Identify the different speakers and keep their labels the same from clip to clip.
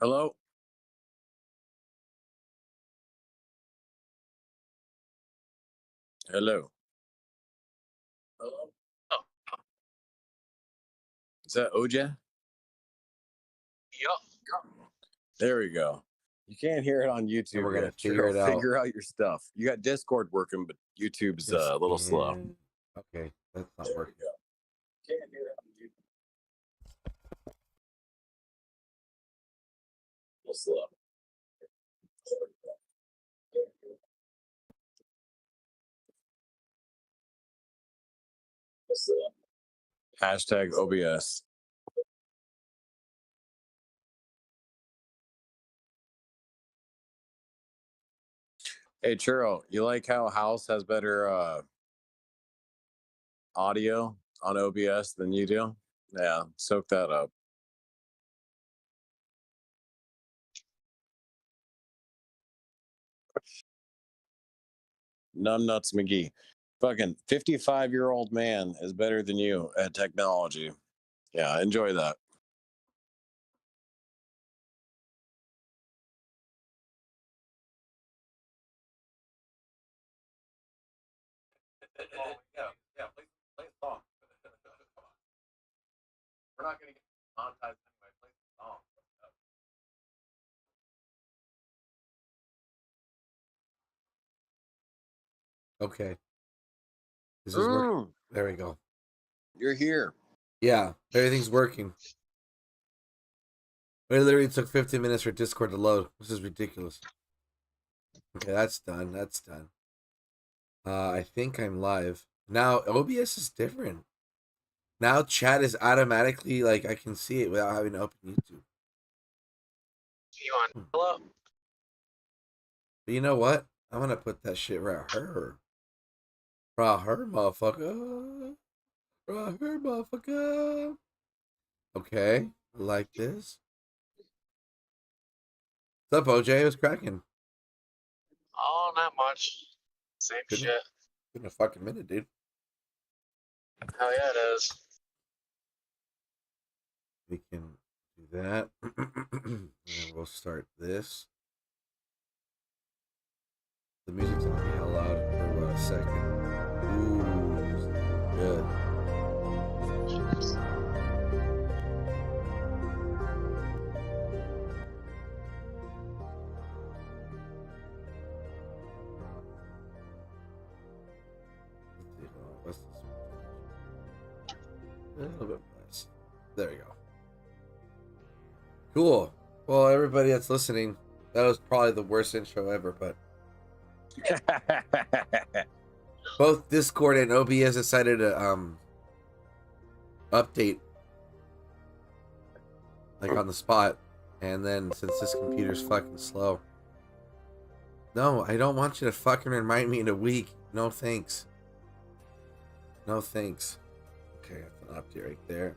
Speaker 1: Hello? Hello. Hello?
Speaker 2: Oh,
Speaker 1: Is that OJ?
Speaker 2: yup.
Speaker 1: There we go. You can't hear it on
Speaker 3: And
Speaker 1: YouTube
Speaker 3: we're gonna
Speaker 1: yet.
Speaker 3: figure
Speaker 1: Churro,
Speaker 3: it out.
Speaker 1: figure out your stuff. You got Discord working, but YouTube's
Speaker 3: Just
Speaker 1: a little slow.
Speaker 3: in. Okay, that's not
Speaker 1: There we
Speaker 3: working.
Speaker 1: go. Can't hear it on YouTube. A little slow. There we go. Can't hear it. What's the hashtag OBS? Hey Churro, you like how House has better audio on OBS than you do? Yeah, soak that up. Numbnuts McGee. Fucking 55-year-old man is better than you at technology. Yeah, enjoy that. Yeah, play a song. We're not gonna get monetized anyway. Play a song.
Speaker 3: Okay. This is working. There we go.
Speaker 1: You're here.
Speaker 3: Yeah, everything's working. It literally took 15 minutes for Discord to load. This is ridiculous. Okay, that's done. That's done. I think I'm live. Now, OBS is different. Now chat is automatically, like, I can see it without having to open YouTube.
Speaker 2: You on? Hello?
Speaker 3: But you know what? I'm gonna put that shit right here. Right here, motherfucker. Right here, motherfucker. Okay, like this. What's up, OJ? What's cracking?
Speaker 2: Oh, not much. Same
Speaker 3: Couldn't-
Speaker 2: shit.
Speaker 3: Been a fucking minute, dude.
Speaker 2: Hell yeah, it is.
Speaker 3: We can do that. And we'll start this. The music's gonna be hell loud for about a second. Ooh, good. Let's see, hold on. What's this? A little bit less. There we go. Cool. Well, everybody that's listening, that was probably the worst intro ever, but both Discord and OBS decided to update like on the spot, and then since this computer's fucking slow. No, I don't want you to fucking remind me in a week. No thanks. No thanks. Okay, that's an update right there.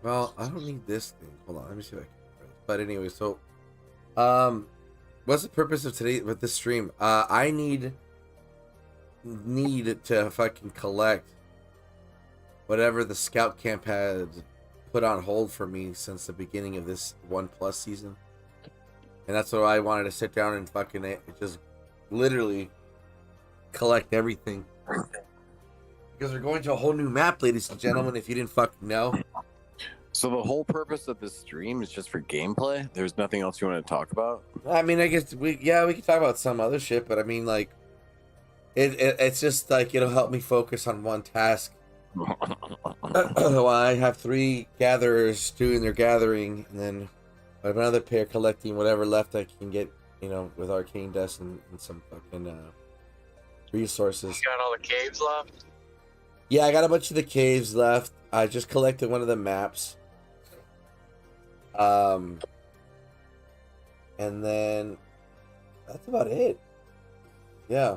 Speaker 3: Well, I don't need this thing. Hold on, let me see if I can. But anyway, so what's the purpose of today with this stream? I need to fucking collect whatever the scout camp had put on hold for me since the beginning of this 1+ season. And that's what I wanted to sit down and fucking just literally collect everything. Because we're going to a whole new map, ladies and gentlemen, if you didn't fucking know.
Speaker 1: So the whole purpose of this stream is just for gameplay? There's nothing else you want to talk about?
Speaker 3: I mean, I guess we can talk about some other shit, but I mean, like, it's just like it'll help me focus on one task. While I have 3 gatherers doing their gathering, and then I have another pair collecting whatever left I can get, you know, with arcane dust and some fucking resources.
Speaker 2: You got all the caves left?
Speaker 3: Yeah, I got a bunch of the caves left. I just collected one of the maps. And then that's about it. Yeah.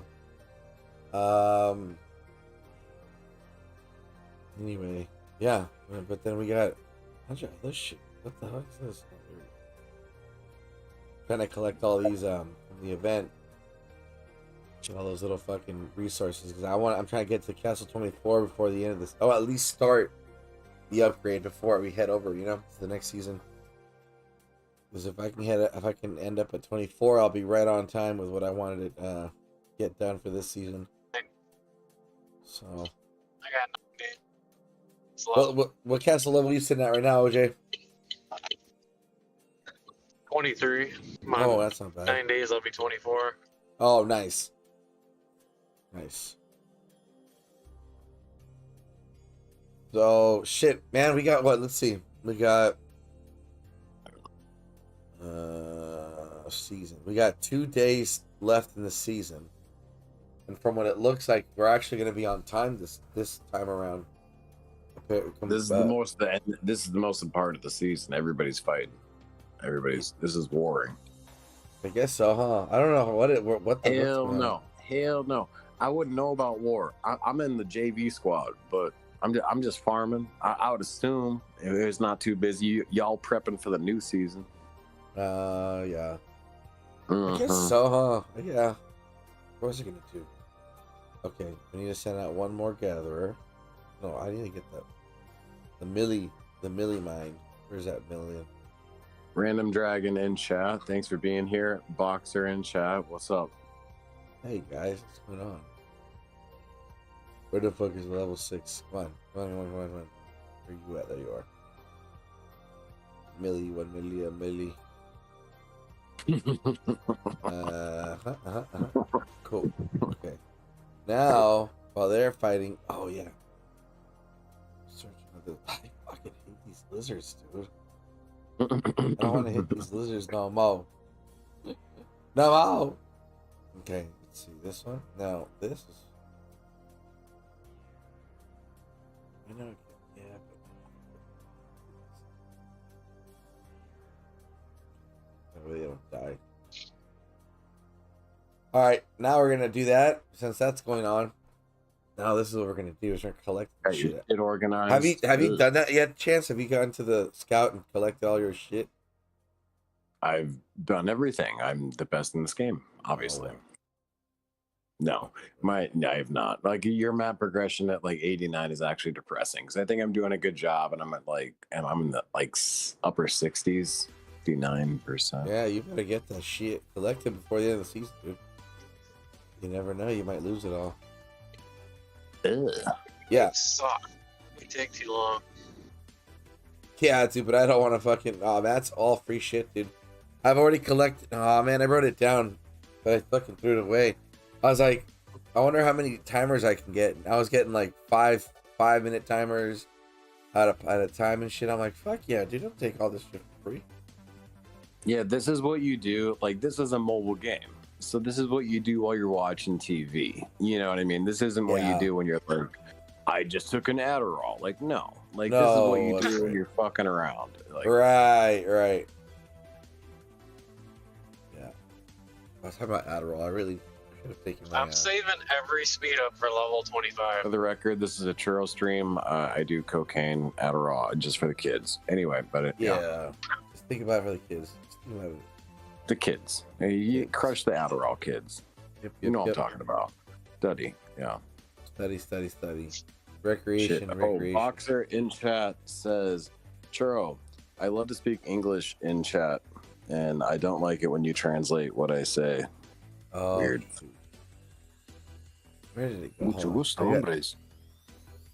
Speaker 3: Anyway, yeah. But then we got a bunch of other shit. What the heck is this? Trying to collect all these from the event. All those little fucking resources because I'm trying to get to Castle 24 before the end of this. Oh, at least start the upgrade before we head over, you know, to the next season. Because if I can end up at 24, I'll be right on time with what I wanted to get done for this season. So,
Speaker 2: I got 9 days left.
Speaker 3: what castle level are you sitting at right now, OJ?
Speaker 2: 23.
Speaker 3: Oh, that's not bad.
Speaker 2: 9 days, I'll be 24.
Speaker 3: Oh, nice. Nice. So, shit, man, we got what? Let's see. We got season. We got 2 days left in the season. And from what it looks like, we're actually going to be on time this time around.
Speaker 1: This is the most part of the season. Everybody's fighting. This is warring.
Speaker 3: I guess so, huh? I don't know what the
Speaker 1: Hell no. I wouldn't know about war. I'm in the JV squad, but I'm just farming. I would assume if it's not too busy, y'all prepping for the new season.
Speaker 3: Yeah.
Speaker 1: Mm-hmm.
Speaker 3: I guess so, huh? Yeah. What was I gonna do? Okay, we need to send out one more gatherer. No, I need to get the millie mine. Where's that million?
Speaker 1: Random Dragon in chat. Thanks for being here. Boxer in chat. What's up?
Speaker 3: Hey guys, what's going on? Where the fuck is level 6? Come on. Where you at? There you are. Millie, 1 million, millie. Cool. Okay. Now, while they're fighting, oh yeah. Searching for the. I fucking hate these lizards, dude. I don't want to hit these lizards no more. No more. Okay, let's see this one. Now this is. I know. Yeah, but I really don't die. All right, now we're gonna do that since that's going on. Now this is what we're gonna do: is we're gonna collect shit.
Speaker 1: Get organized.
Speaker 3: Have you done that yet, Chance? Have you gone to the scout and collected all your shit?
Speaker 1: I've done everything. I'm the best in this game, obviously.
Speaker 3: Oh.
Speaker 1: No, I have not. Like your map progression at like 89 is actually depressing because I think I'm doing a good job, and I'm in the like upper 60s, 59%.
Speaker 3: Yeah, you better get that shit collected before the end of the season, dude. You never know, you might lose it all.
Speaker 1: Ugh.
Speaker 3: Yeah.
Speaker 2: They suck. They take too long.
Speaker 3: Yeah, dude, but I don't want to fucking. Oh, that's all free shit, dude. I've already collected. Oh man, I wrote it down, but I fucking threw it away. I was like, I wonder how many timers I can get. I was getting like 5-minute timers at a time and shit. I'm like, fuck yeah, dude, don't take all this shit for free.
Speaker 1: Yeah, this is what you do. Like, this is a mobile game. So this is what you do while you're watching TV. You know what I mean? This isn't what you do when you're like, I just took an Adderall. Like, no. Like, this is what you do when you're fucking around. Like,
Speaker 3: right. Yeah. I was talking about Adderall. I really should have taken my...
Speaker 2: I'm saving every speed up for level 25.
Speaker 1: For the record, this is a Churro stream. I do cocaine, Adderall, just for the kids. Anyway, but
Speaker 3: yeah. Just think about it for the kids. Just think about it.
Speaker 1: The kids. You crush the Adderall kids.
Speaker 3: Yep,
Speaker 1: you know what I'm talking about. Study. Yeah.
Speaker 3: Study. Recreation.
Speaker 1: Oh, Boxer in chat says, Churro, I love to speak English in chat, and I don't like it when you translate what I say.
Speaker 3: Oh,
Speaker 1: weird.
Speaker 3: Where did it go?
Speaker 4: Mucho gusto, hombres.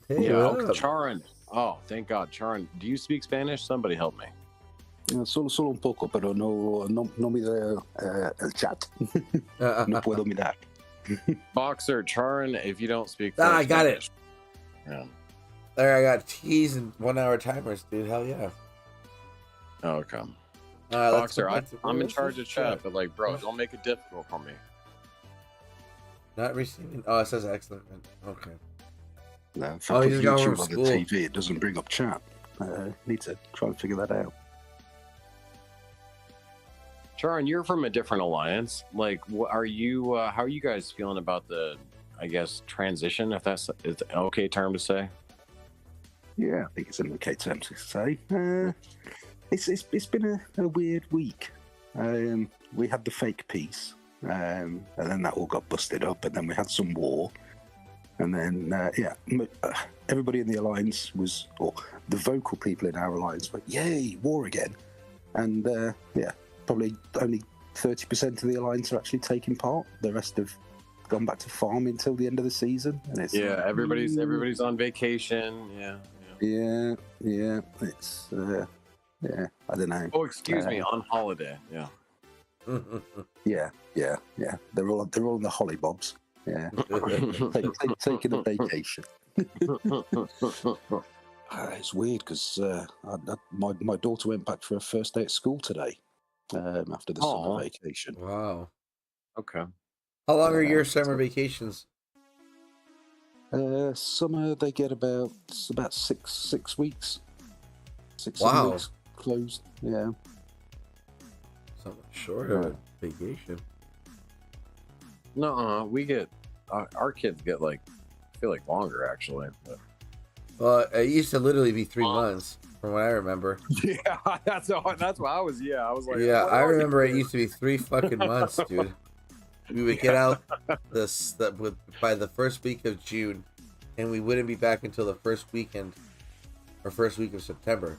Speaker 3: Hey,
Speaker 1: yeah, Charon. Oh, thank God. Charon, do you speak Spanish? Somebody help me.
Speaker 4: Solo un poco, pero no miro el chat. No puedo mirar.
Speaker 1: Boxer, Charon, if you don't speak
Speaker 3: I got
Speaker 1: Spanish.
Speaker 3: it.
Speaker 1: Yeah.
Speaker 3: There, I got teas and 1 hour timers, dude. Hell yeah.
Speaker 1: Oh, okay.
Speaker 3: Boxer,
Speaker 1: I'm in charge of chat, but like, bro, don't make it difficult for me.
Speaker 3: Not receiving. Oh, it says excellent. Okay.
Speaker 4: No, if I put YouTube on the TV, it doesn't bring up chat. Need to try and figure that out.
Speaker 1: Charon, you're from a different alliance. Like, are you? How are you guys feeling about the, I guess, transition? If that's an okay term to say.
Speaker 4: Yeah, I think it's an okay term to say. It's been a weird week. We had the fake peace, and then that all got busted up, and then we had some war, and then everybody in the alliance was, or the vocal people in our alliance were, yay, war again. and yeah, probably only 30% of the Alliance are actually taking part. The rest have gone back to farming until the end of the season. And it's
Speaker 1: everybody's on vacation. Yeah.
Speaker 4: It's yeah, I don't know.
Speaker 1: Oh, excuse me, on holiday. Yeah.
Speaker 4: Yeah. They're all on the hollybobs. Yeah, taking a vacation. It's weird because my daughter went back for her first day at school today after the summer vacation.
Speaker 3: Wow.
Speaker 1: Okay.
Speaker 3: How long are your summer vacations?
Speaker 4: Summer they get about 6 weeks. 6
Speaker 3: Wow.
Speaker 4: weeks closed. Yeah.
Speaker 3: Something short of a vacation.
Speaker 1: No, we get our kids get like I feel like longer actually. But...
Speaker 3: Well, it used to literally be 3 months, from what I remember.
Speaker 1: Yeah, that's what I was. Yeah, I was like.
Speaker 3: Yeah, I remember it used to be 3 fucking months, dude. We would get out by the first week of June, and we wouldn't be back until the first weekend or first week of September.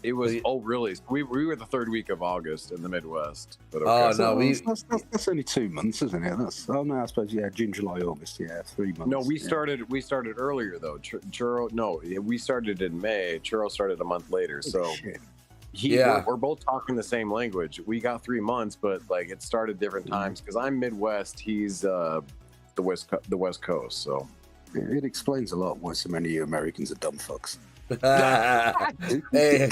Speaker 1: It was really? We were the third week of August in the Midwest. But
Speaker 3: okay.
Speaker 4: No, that's only 2 months, isn't it? I suppose June, July, August. Yeah, 3 months.
Speaker 1: No, we started earlier though. Churro, no, we started in May. Churro started a month later. So we're both talking the same language. We got 3 months, but like it started different times because I'm Midwest. He's the West Coast. So
Speaker 4: it explains a lot why so many of you Americans are dumb fucks.
Speaker 3: Hey.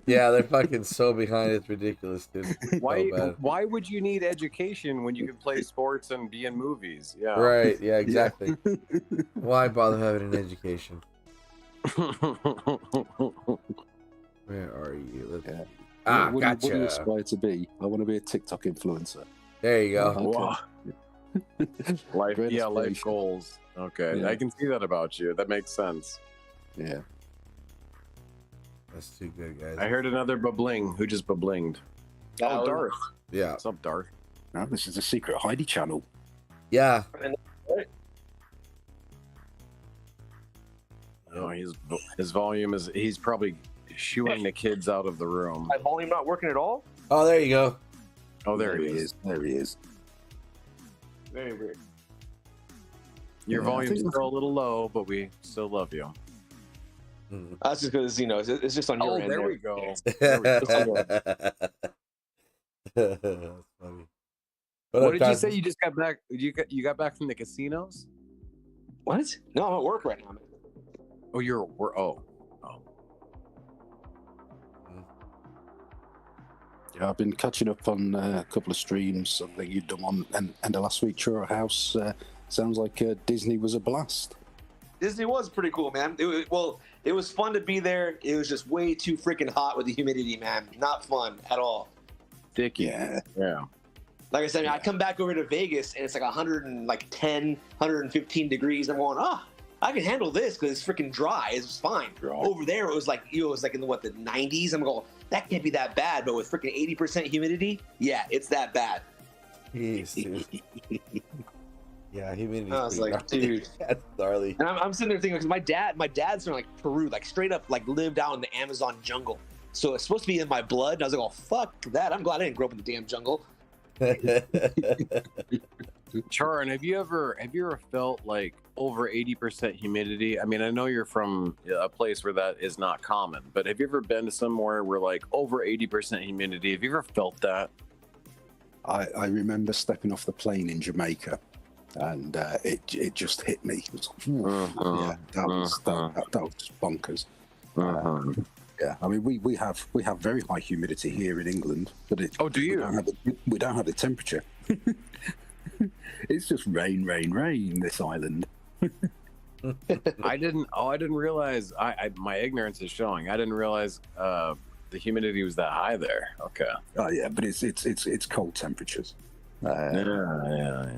Speaker 3: Yeah, they're fucking so behind. It's ridiculous, dude.
Speaker 1: Why would you need education when you can play sports and be in movies? Yeah.
Speaker 3: Right. Yeah. Exactly. Why bother having an education? Where are you?
Speaker 4: What
Speaker 3: Gotcha.
Speaker 4: do you aspire to be? I want to be a TikTok influencer.
Speaker 3: There you go.
Speaker 4: Okay.
Speaker 1: Life goals. Okay, yeah. I can see that about you. That makes sense.
Speaker 4: Yeah.
Speaker 3: That's too good, guys.
Speaker 1: I heard another babling. Who just bablinged? Oh, Darth.
Speaker 3: Yeah.
Speaker 1: What's up, Darth?
Speaker 4: No, this is a secret Heidi channel.
Speaker 3: Yeah.
Speaker 1: Oh, his volume is. He's probably shooing the kids out of the room.
Speaker 2: My volume not working at all?
Speaker 3: Oh, there you go.
Speaker 1: Oh, there he is.
Speaker 4: There he is.
Speaker 2: Very weird.
Speaker 1: Your volume's still a little low, but we still love you.
Speaker 2: That's just because it's just on your end.
Speaker 1: There we go.
Speaker 3: That's funny.
Speaker 1: What did you say? You just got back? You got back from the casinos?
Speaker 2: What? No, I'm at work right now, man.
Speaker 1: Oh, you're at work. Oh.
Speaker 4: Yeah, I've been catching up on a couple of streams. I think you've done one end of last week. Churro House. Sounds like Disney was a blast.
Speaker 2: Disney was pretty cool, man. It was fun to be there. It was just way too freaking hot with the humidity, man. Not fun at all.
Speaker 1: Sticky.
Speaker 4: Yeah.
Speaker 2: Like I said, I come back over to Vegas and it's like 110, 115 degrees. I'm going, I can handle this because it's freaking dry. It's fine. Over there, it was like in the 90s. I'm going, that can't be that bad. But with freaking 80% humidity, yeah, it's that bad.
Speaker 3: Jeez, dude. Yeah, humidity.
Speaker 2: I was like, dude,
Speaker 3: that's gnarly.
Speaker 2: And I'm sitting there thinking, because my dad's from like Peru, like straight up like lived out in the Amazon jungle. So it's supposed to be in my blood. And I was like, oh, fuck that. I'm glad I didn't grow up in the damn jungle.
Speaker 1: Charon, have you ever felt like over 80% humidity? I mean, I know you're from a place where that is not common, but have you ever been to somewhere where like over 80% humidity? Have you ever felt that?
Speaker 4: I remember stepping off the plane in Jamaica, and it just hit me. It was, yeah, that was just bonkers. Yeah, I mean we have very high humidity here in England, but
Speaker 1: do you?
Speaker 4: We don't have the temperature. It's just rain, this island.
Speaker 1: I didn't realize. My ignorance is showing. I didn't realize the humidity was that high there. Okay.
Speaker 4: Oh yeah, but it's cold temperatures.
Speaker 1: Yeah.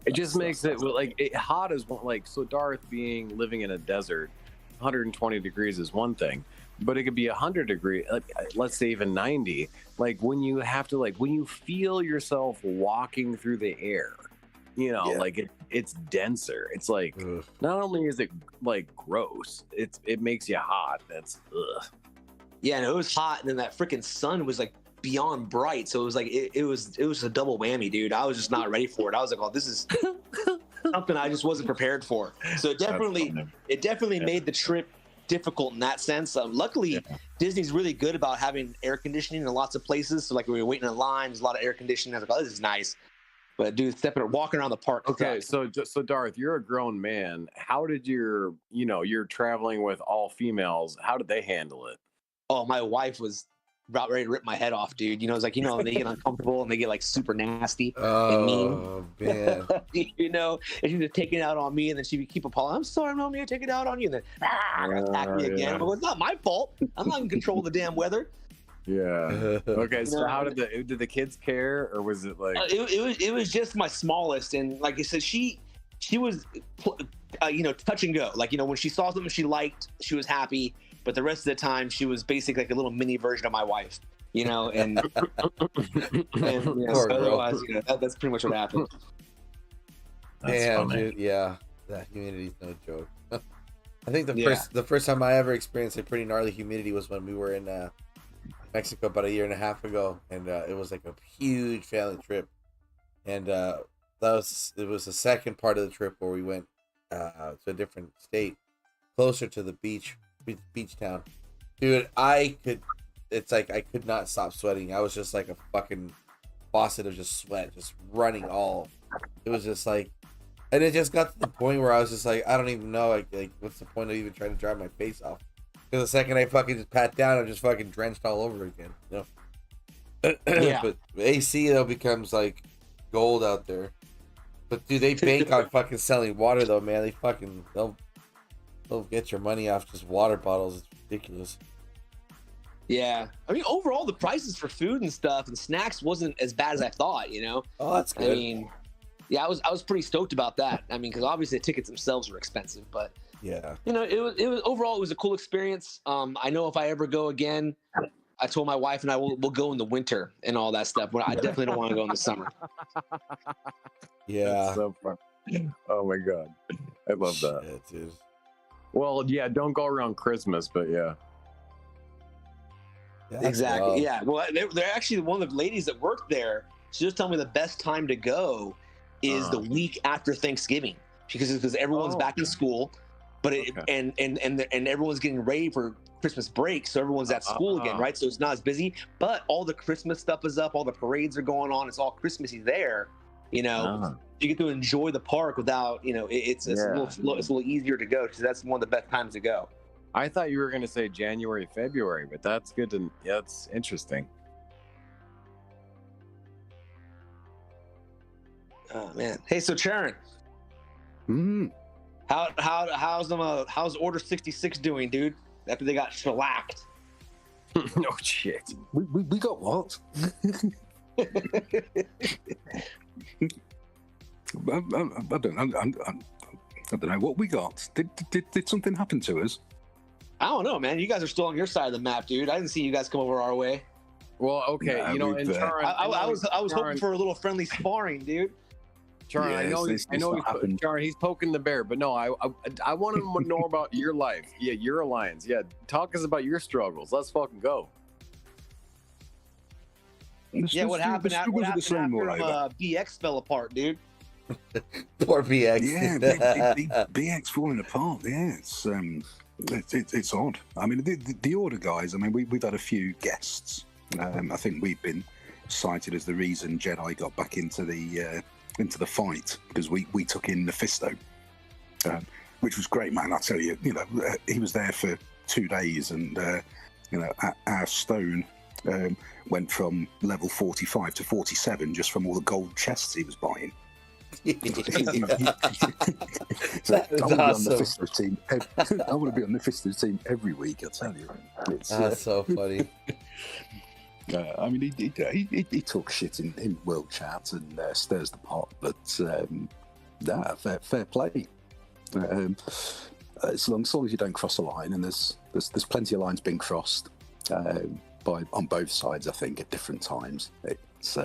Speaker 1: It just makes it like hot as one. Like, so Darth living in a desert, 120 degrees is one thing, but it could be 100 degrees. Let's say even 90. Like when you have to when you feel yourself walking through the air, like it's denser. It's like not only is it like gross, it makes you hot. That's ugh.
Speaker 2: Yeah, and it was hot, and then that freaking sun was like beyond bright, so it was like it was a double whammy, dude. I was just not ready for it. I was like, oh, this is something I just wasn't prepared for. So it definitely made the trip difficult in that sense. Luckily, Disney's really good about having air conditioning in lots of places. So like we were waiting in line, there's a lot of air conditioning. I was like, oh, this is nice. But dude, walking around the park.
Speaker 1: Okay, so Darth, you're a grown man. How did you're traveling with all females. How did they handle it?
Speaker 2: Oh, my wife was about ready to rip my head off, dude. It's like, they get uncomfortable and they get like super nasty and mean.
Speaker 3: Oh man.
Speaker 2: And she was taking it out on me, and then she would keep apologizing. I'm sorry, Mommy, I take it out on you, and then attack me again.
Speaker 1: Yeah.
Speaker 2: I'm like, it's not my fault. I'm not in control of the damn weather.
Speaker 1: Yeah. Okay. So how did the kids care, or was it like
Speaker 2: it was just my smallest, and like I said, she was touch and go. Like when she saw something she liked, she was happy. But the rest of the time, she was basically like a little mini version of my wife, and so otherwise, that's pretty much what happened.
Speaker 3: Damn, dude, yeah, that humidity's no joke. I think the first time I ever experienced a pretty gnarly humidity was when we were in Mexico about 1.5 years ago, and it was like a huge family trip, and it was the second part of the trip where we went to a different state, closer to the beach town. Dude, I could not stop sweating. I was just like a fucking faucet of just sweat just running all. It was just like, and it just got to the point where I was just like, I don't even know like what's the point of even trying to dry my face off, because the second I fucking just pat down, I'm just fucking drenched all over again, Yeah. But AC though becomes like gold out there. But dude, they bank on fucking selling water though, man. They'll get your money off just water bottles. It's ridiculous.
Speaker 2: Yeah, I mean, overall, the prices for food and stuff and snacks wasn't as bad as I thought.
Speaker 3: Oh, that's good.
Speaker 2: I mean, yeah, I was pretty stoked about that. I mean, because obviously the tickets themselves were expensive, but
Speaker 3: yeah,
Speaker 2: it was overall, it was a cool experience. I know if I ever go again, I told my wife and I we'll go in the winter and all that stuff. But I definitely don't want to go in the summer.
Speaker 3: Yeah.
Speaker 1: That's so fun. Oh my god, I love that.
Speaker 3: Shit, dude.
Speaker 1: Well, yeah, don't go around Christmas, but yeah.
Speaker 2: Exactly.
Speaker 3: Wild.
Speaker 2: Yeah. Well, they're actually one of the ladies that worked there. She just told me the best time to go is the week after Thanksgiving, because everyone's back in school, but and everyone's getting ready for Christmas break, so everyone's at school again, right? So it's not as busy, but all the Christmas stuff is up, all the parades are going on. It's all Christmassy there. You get to enjoy the park without, it's a little easier to go, because that's one of the best times to go.
Speaker 1: I thought you were going to say January, February, but that's good to. Yeah, that's interesting.
Speaker 2: Oh man! Hey, so Sharon, how's Order 66 doing, dude? After they got shellacked.
Speaker 1: No shit.
Speaker 4: We got what? I don't know what we got. Did something happen to us?
Speaker 2: I don't know, man. You guys are still on your side of the map, dude. I didn't see you guys come over our way.
Speaker 1: Well, okay,
Speaker 4: Nah,
Speaker 1: and Charon,
Speaker 2: I was hoping for a little friendly sparring, dude.
Speaker 1: Charon,
Speaker 4: Yes,
Speaker 1: I know Charon, he's poking the bear, but no, I want to know about your life. Yeah, your alliance. Yeah, talk us about your struggles. Let's fucking go.
Speaker 2: What happened after BX fell apart, dude?
Speaker 3: Poor BX.
Speaker 4: Yeah, BX falling apart. Yeah, it's odd. I mean, the Order guys. I mean, we've had a few guests. I think we've been cited as the reason Jedi got back into the fight, because we took in Mephisto, which was great, man. I tell you, he was there for 2 days, and our stone went from level 45 to 47 just from all the gold chests he was buying. So
Speaker 3: That's awesome.
Speaker 4: I want to be on Mephisto's team every week, I tell you.
Speaker 3: That's so funny.
Speaker 4: I mean, he talks shit in World Chat and stirs the pot, but fair play. As long as you don't cross a line, and there's plenty of lines being crossed on both sides, I think, at different times. It's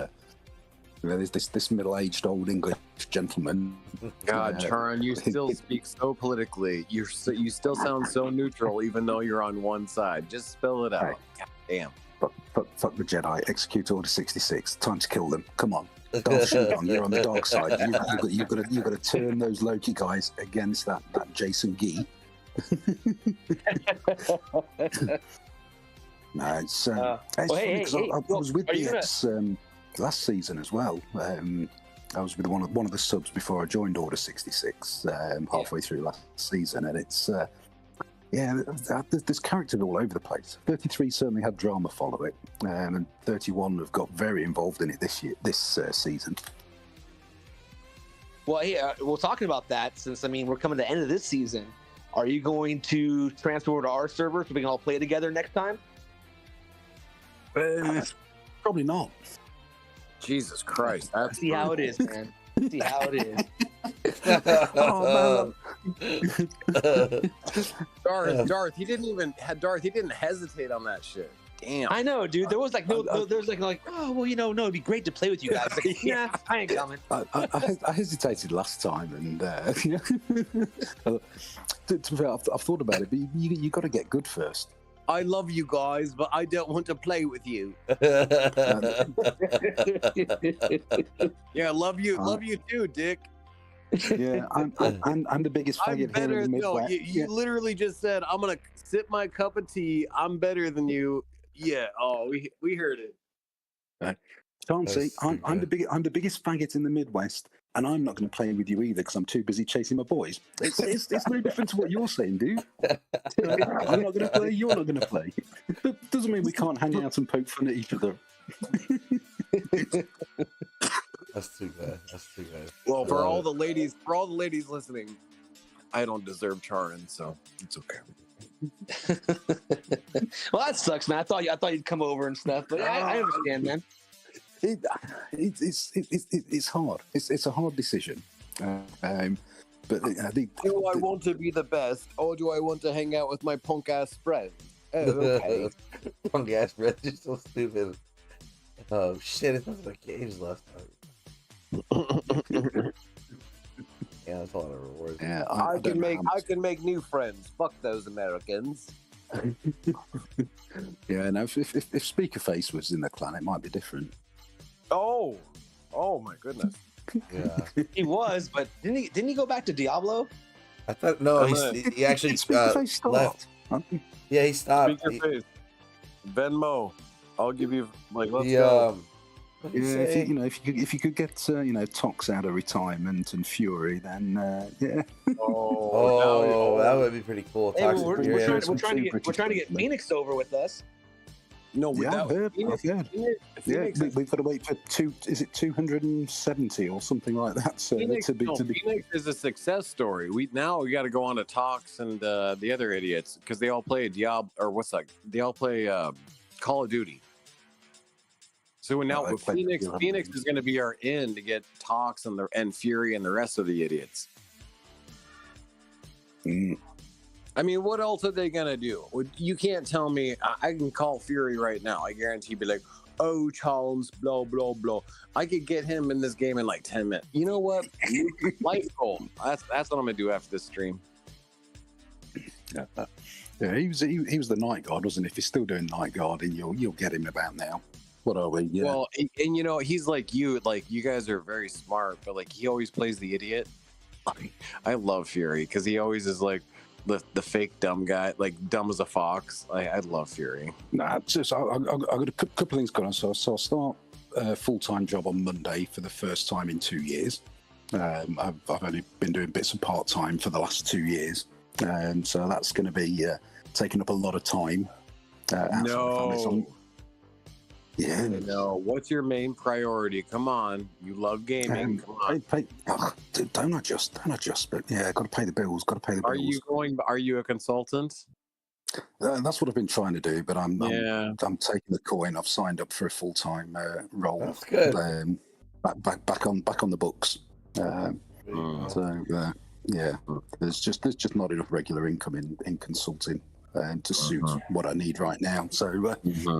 Speaker 4: There's this middle-aged old English gentleman.
Speaker 1: God, Charon, you still speak so politically. You still sound so neutral, even though you're on one side. Just spell it out. God damn.
Speaker 4: Fuck the Jedi. Execute Order 66. Time to kill them. Come on. Darth Shungon, you're on the dark side. You've got to turn those Loki guys against that Jason Gee. No, it's funny because I was with the last season as well. I was with one of the subs before I joined Order 66 halfway through last season, and it's there's characters all over the place. 33 certainly had drama follow it, and 31 have got very involved in it this season.
Speaker 2: Well, yeah, we're talking about that since we're coming to the end of this season. Are you going to transfer over to our server so we can all play together next time?
Speaker 4: Probably not.
Speaker 1: Jesus Christ.
Speaker 2: See how it is, man. See how it is.
Speaker 1: Darth, he didn't hesitate on that shit. Damn.
Speaker 2: I know, dude. There was like oh well, no, it'd be great to play with you guys. Like, yeah, I ain't coming.
Speaker 4: I hesitated last time, and to be fair, I've thought about it, but you got to get good first.
Speaker 1: I love you guys, but I don't want to play with you. Yeah, love you too, Dick.
Speaker 4: Yeah, I'm the biggest faggot here in the Midwest.
Speaker 1: You literally just said, I'm gonna sip my cup of tea. I'm better than you. Yeah. Oh, we heard it.
Speaker 4: Chauncey, I'm the biggest faggot in the Midwest, and I'm not going to play with you either because I'm too busy chasing my boys. It's no different to what you're saying, dude. I'm not going to play. You're not going to play. Doesn't mean we can't hang out and poke fun at each other.
Speaker 3: That's too bad.
Speaker 1: Well, for all the ladies listening, I don't deserve Charon, so it's okay.
Speaker 2: Well, that sucks, man. I thought you'd come over and stuff, but I understand, man.
Speaker 4: It's hard. It's a hard decision. But
Speaker 1: do I want to be the best, or do I want to hang out with my punk ass friends? Oh, okay.
Speaker 3: Punk ass friends, you're so stupid. Oh shit! It sounds like games last time. Yeah, that's a lot of rewards.
Speaker 4: Yeah,
Speaker 1: I can make new friends. Fuck those Americans.
Speaker 4: Yeah, no. If Speaker Face was in the clan, it might be different.
Speaker 1: Oh my goodness.
Speaker 3: Yeah,
Speaker 2: he was, but didn't he go back to Diablo?
Speaker 3: I thought no. He actually left. Yeah, he stopped.
Speaker 1: Speaker Face. Venmo. I'll give you let's go.
Speaker 4: Yeah, if you could get Tox out of retirement and Fury, then yeah.
Speaker 3: Oh, that would be pretty cool.
Speaker 2: Hey, we're trying to get Phoenix over with us.
Speaker 1: No,
Speaker 4: yeah, I've heard.
Speaker 1: Phoenix
Speaker 4: we've got to wait for 270 or something like that. So
Speaker 1: Phoenix is a success story. We got to go on to Tox and the other idiots because they all play Diablo or what's that? They all play Call of Duty. So now Phoenix is going to be our in to get Tox and Fury and the rest of the idiots. I mean, what else are they going to do? You can't tell me. I can call Fury right now. I guarantee he'd be like, oh, Charles, blah, blah, blah. I could get him in this game in like 10 minutes. You know what? Life goal. That's what I'm going to do after this stream.
Speaker 4: Yeah, he was the Night Guard, wasn't he? If he's still doing Night Guard, and you'll get him about now. What are we? Yeah.
Speaker 1: Well, and he's like you guys are very smart, but like he always plays the idiot. I love Fury because he always is like the fake dumb guy, like dumb as a fox. I love Fury.
Speaker 4: Nah, just I've got a couple of things going on. So I'll start a full-time job on Monday for the first time in 2 years. I've only been doing bits of part-time for the last 2 years, so that's going to be taking up a lot of time.
Speaker 1: No.
Speaker 4: Yeah.
Speaker 1: No. What's your main priority? Come on. You love gaming. Come on.
Speaker 4: Don't adjust. But yeah, got to pay the bills.
Speaker 1: Are you a consultant?
Speaker 4: That's what I've been trying to do, but I'm taking the coin. I've signed up for a full-time role.
Speaker 3: That's good.
Speaker 4: Back on the books. So yeah, there's just not enough regular income in consulting to suit what I need right now. So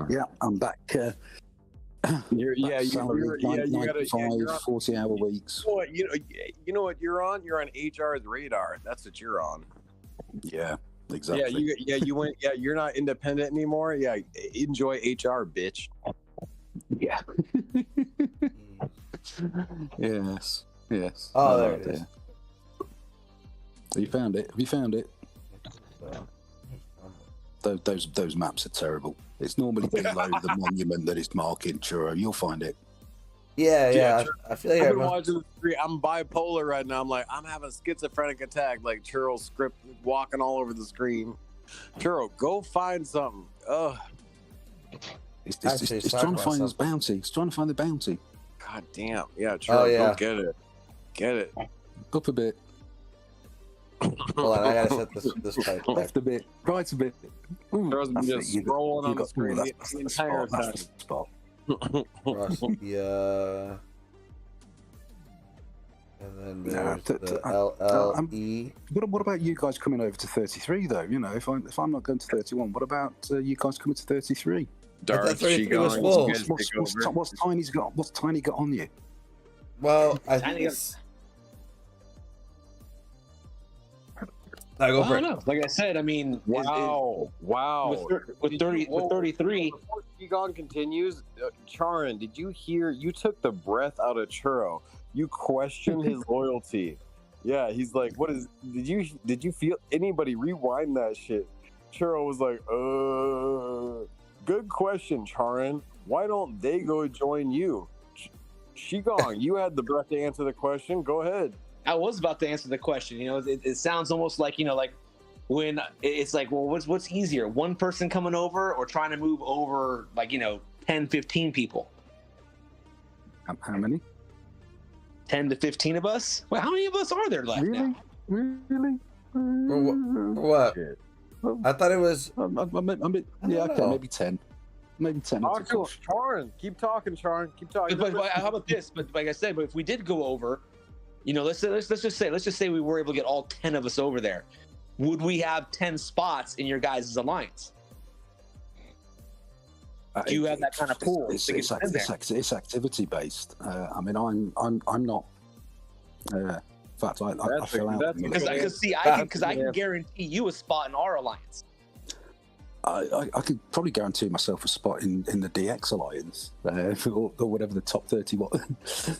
Speaker 4: yeah, I'm back
Speaker 1: You
Speaker 4: salary,
Speaker 1: gotta,
Speaker 4: 95, 40-hour weeks.
Speaker 1: You know what you're on? You're on HR's radar. That's what you're on.
Speaker 4: Yeah, exactly.
Speaker 1: You went. Yeah, you're not independent anymore. Yeah, enjoy HR, bitch.
Speaker 4: Yeah. Yes.
Speaker 3: Oh, there it is.
Speaker 4: Have you found it? Those maps are terrible. It's normally below the monument that it's marking, Churro. You'll find it.
Speaker 3: Yeah. I feel like
Speaker 1: I've been watching the screen. I'm bipolar right now. I'm like, I'm having a schizophrenic attack, like Churro's script walking all over the screen. Churro, go find something. Ugh.
Speaker 4: It's trying to find this bounty. It's trying to find the bounty.
Speaker 1: God damn. Yeah, Churro, go get it. Get it.
Speaker 4: Up a bit.
Speaker 3: Hold on, I gotta set this pipe.
Speaker 4: Left a bit. Right a bit.
Speaker 1: Churro's been just scrolling on the screen the entire time.
Speaker 4: That's the spot.
Speaker 3: Yeah. And then there's the LLE.
Speaker 4: What about you guys coming over to 33 though? You know, if I'm not going to 31, what about you guys coming to 33?
Speaker 1: Dark,
Speaker 4: What's Tiny got on you?
Speaker 3: Well, I think it's.
Speaker 2: I don't know. Like I said, I mean,
Speaker 1: wow.
Speaker 2: With 33.
Speaker 1: Before Egon continues, Charon, did you hear? You took the breath out of Churro. You questioned his loyalty. Yeah, he's like, "What is? Did you feel anybody rewind that shit?" Churro was like, good question, Charon. Why don't they go join you? Shigong, you had the breath to answer the question. Go ahead."
Speaker 2: I was about to answer the question. You know, it sounds almost like, you know, like when it's like, well, what's easier? One person coming over or trying to move over, like, you know, 10, 15 people?
Speaker 4: How many?
Speaker 2: 10 to 15 of us? Well, how many of us are there left now?
Speaker 4: Really?
Speaker 3: What? I thought it was.
Speaker 4: Maybe 10. Maybe 10.
Speaker 1: Talk to Charon. Keep talking, Charon. Keep talking.
Speaker 2: But how about this? But like I said, but if we did go over, you know, let's just say we were able to get all 10 of us over there. Would we have 10 spots in your guys' alliance? Do you have that kind of pool?
Speaker 4: It's activity based. I mean, I'm not. In fact, I fell out.
Speaker 2: Because I can guarantee you a spot in our alliance.
Speaker 4: I could probably guarantee myself a spot in the DX alliance, or whatever the top 30 was.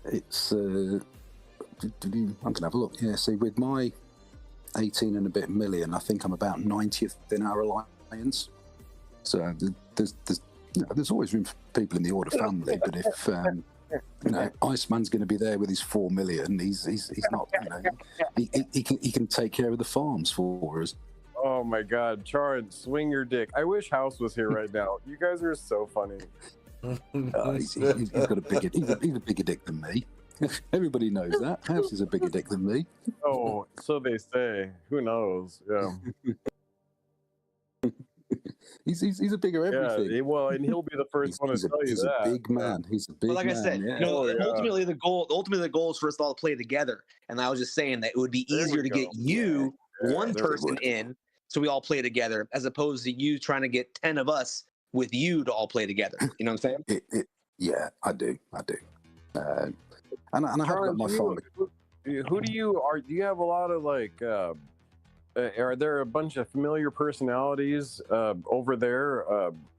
Speaker 4: It's I'm gonna have a look. Yeah, see, with my 18 and a bit million, I think I'm about 90th in our alliance. So there's always room for people in the Order family. But if you know, Iceman's going to be there with his 4 million, he's not. You know, he can take care of the farms for us.
Speaker 1: Oh my God, Charon, swing your dick. I wish House was here right now. You guys are so funny.
Speaker 4: He's got a bigger. He's a bigger dick than me. Everybody knows that. House is a bigger dick than me.
Speaker 1: Oh, so they say. Who knows? Yeah.
Speaker 4: He's a bigger everything.
Speaker 1: Yeah, well, and he'll be the first one to tell you that.
Speaker 4: He's a big man. He's a big man.
Speaker 2: Like I said,
Speaker 4: yeah.
Speaker 2: you know, ultimately the goal is for us all to play together. And I was just saying that it would be easier to get one person in, so we all play together, as opposed to you trying to get 10 of us with you to all play together. You know what I'm saying?
Speaker 4: Yeah, I do. And I have got my phone.
Speaker 1: Who do you have a lot of like? Are there a bunch of familiar personalities over there,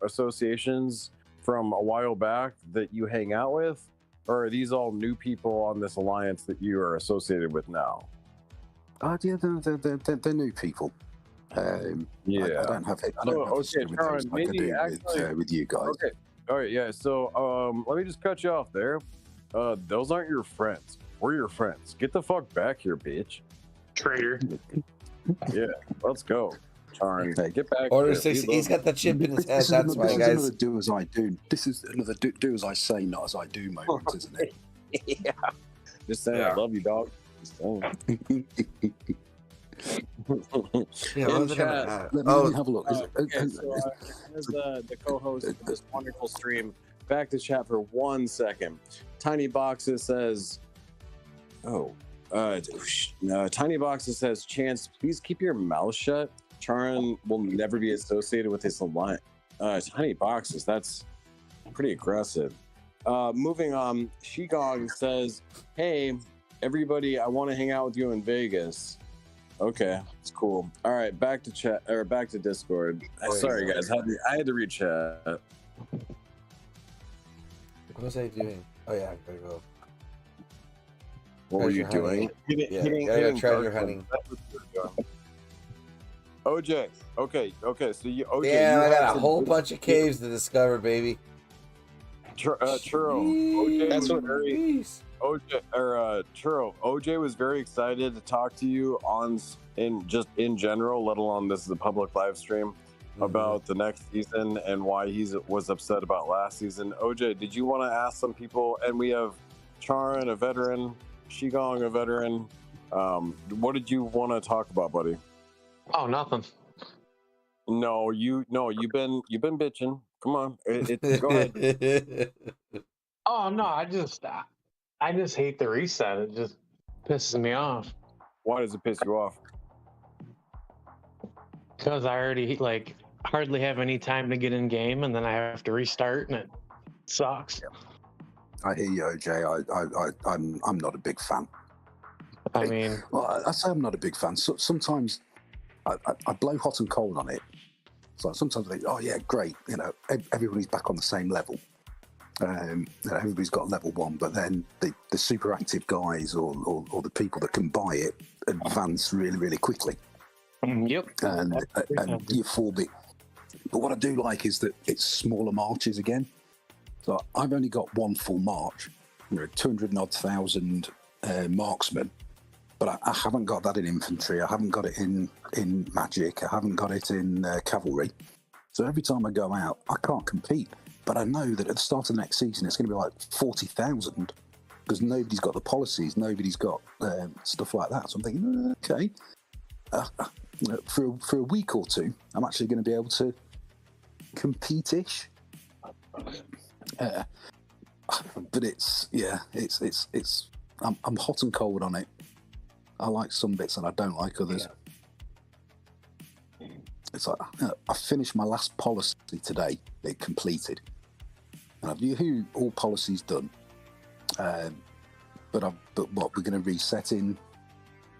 Speaker 1: associations from a while back that you hang out with, or are these all new people on this alliance that you are associated with now?
Speaker 4: Yeah, they're new people. I don't have it. I don't have to with those like maybe I do with you guys.
Speaker 1: Okay. All right. Yeah. So let me just cut you off there. Those aren't your friends. We're your friends. Get the fuck back here, bitch.
Speaker 2: Traitor.
Speaker 1: Yeah. Let's go. Charon, get back.
Speaker 3: Order 60. He's got the chip in his head. That's why, guys.
Speaker 4: Another do as I do. This is another do as I say, not as I do moment, isn't it?
Speaker 2: Yeah.
Speaker 1: Just saying, I love you, dog. Just saying. In chat,
Speaker 4: let me have a look.
Speaker 1: As the co-host of this wonderful stream, back to chat for 1 second. Tiny Boxes says, Tiny Boxes says, Chance, please keep your mouth shut. Charon will never be associated with his alliance. Tiny boxes. That's pretty aggressive. Moving on, Shigong says, "Hey, everybody, I want to hang out with you in Vegas." Okay, it's cool. All right, back to chat or back to Discord. Sorry, guys, I had to read chat.
Speaker 3: What was I doing? Oh yeah, I gotta go.
Speaker 1: What were you doing?
Speaker 3: Hitting treasure hunting.
Speaker 1: OJ. Okay. So OJ.
Speaker 3: Yeah, I got a whole bunch of caves to discover, baby.
Speaker 1: Churro. OJ, that's what Churro. OJ was very excited to talk to you in general, let alone this is a public live stream about the next season and why he was upset about last season. OJ, did you want to ask some people? And we have Charon, a veteran, Shigong, a veteran. What did you want to talk about, buddy?
Speaker 5: Oh, nothing.
Speaker 1: No, you've been bitching. Come on, go ahead.
Speaker 5: Oh no, I just hate the reset. It just pisses me off.
Speaker 1: Why does it piss you off?
Speaker 5: Because I already hardly have any time to get in game, and then I have to restart, and it sucks.
Speaker 4: I hear you, OJ. I'm not a big fan.
Speaker 5: I mean,
Speaker 4: well, I say I'm not a big fan. So, sometimes I blow hot and cold on it. So sometimes I think, oh yeah, great. Everybody's back on the same level. Everybody's got level 1, but then the super active guys or the people that can buy it advance really, really quickly.
Speaker 5: Yep.
Speaker 4: And you fall bit. But what I do like is that it's smaller marches again. So I've only got one full march, 200,000 marksmen, but I haven't got that in infantry. I haven't got it in magic. I haven't got it in cavalry. So every time I go out, I can't compete. But I know that at the start of the next season, it's going to be like 40,000 because nobody's got the policies, nobody's got stuff like that. So I'm thinking, okay, for a week or two, I'm actually going to be able to compete-ish. But I'm hot and cold on it. I like some bits and I don't like others. Yeah. It's like I finished my last policy today. It completed, and I've viewed all policies done. But what we're going to reset in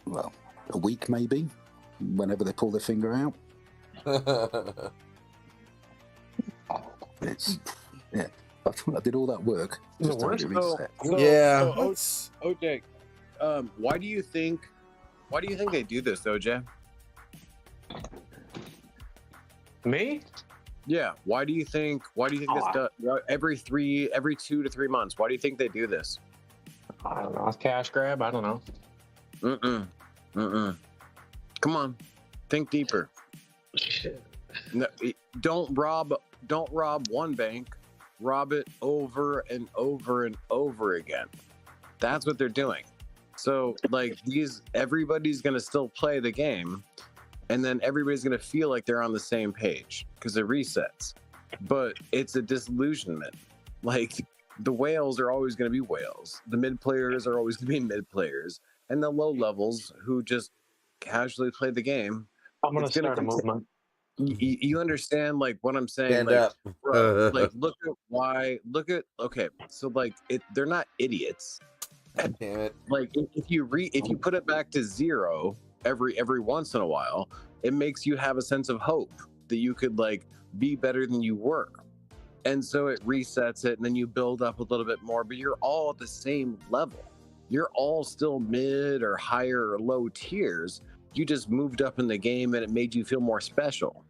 Speaker 4: a week maybe, whenever they pull their finger out. I did all that work just to reset.
Speaker 1: OJ, why do you think they do this, OJ?
Speaker 5: Me?
Speaker 1: Yeah. Why do you think this does every 2 to 3 months? Why do you think they do this?
Speaker 5: I don't know. Cash grab? I don't know.
Speaker 1: Come on, think deeper.
Speaker 5: Shit.
Speaker 1: No, don't rob one bank. Rob it over and over and over again. That's what they're doing. So everybody's gonna still play the game, and then everybody's gonna feel like they're on the same page because it resets. But it's a disillusionment. The whales are always gonna be whales. The mid players are always gonna be mid players, and the low levels who just casually play the game.
Speaker 5: I'm gonna start a movement.
Speaker 1: You understand what I'm saying?
Speaker 3: Stand up.
Speaker 1: Bro, they're not idiots.
Speaker 3: God damn it.
Speaker 1: If you put it back to 0 every once in a while, it makes you have a sense of hope that you could be better than you were. And so it resets it, and then you build up a little bit more, but you're all at the same level. You're all still mid or higher or low tiers. You just moved up in the game and it made you feel more special.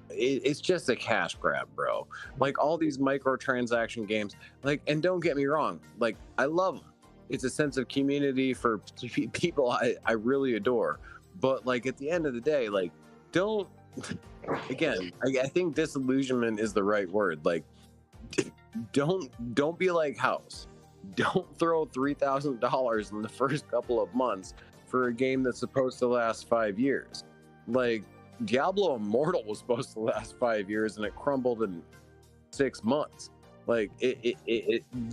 Speaker 1: It's just a cash grab, bro. All these microtransaction games, and don't get me wrong, I love them. It's a sense of community for people I really adore. But at the end of the day, don't, again, I think disillusionment is the right word. Don't be like House. Don't throw $3,000 in the first couple of months for a game that's supposed to last 5 years. Diablo Immortal was supposed to last 5 years and it crumbled in 6 months.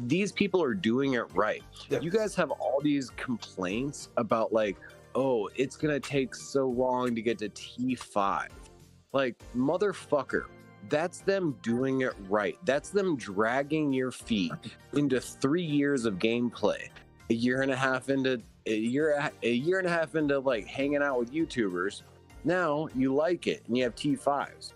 Speaker 1: These people are doing it right. Yeah. You guys have all these complaints about oh, it's gonna take so long to get to T5. Motherfucker, that's them doing it right. That's them dragging your feet into 3 years of gameplay, a year and a half into like hanging out with YouTubers. Now you like it and you have T5s,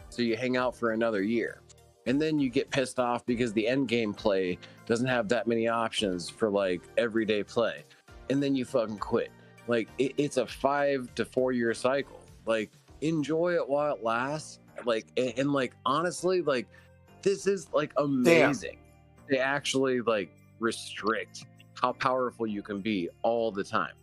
Speaker 1: so you hang out for another year, and then you get pissed off because the end game play doesn't have that many options for like everyday play, and then you fucking quit. Like it's a 5 to 4 year cycle. Like enjoy it while it lasts. Like and like honestly, like this is like amazing. They actually like restrict how powerful you can be all the time.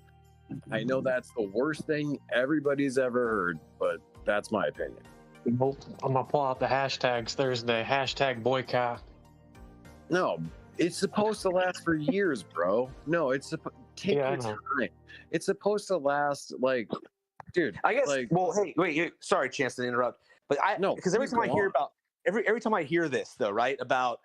Speaker 1: I know that's the worst thing everybody's ever heard, but that's my opinion.
Speaker 5: I'm gonna pull out the hashtags Thursday. Hashtag boycott.
Speaker 1: No, it's supposed to last for years, bro. No, take your time. It's supposed to last like, dude.
Speaker 2: I guess.
Speaker 1: Like,
Speaker 2: Well, hey, wait. Sorry, Chance, to interrupt, but because every time I hear about every time I hear this though, right, about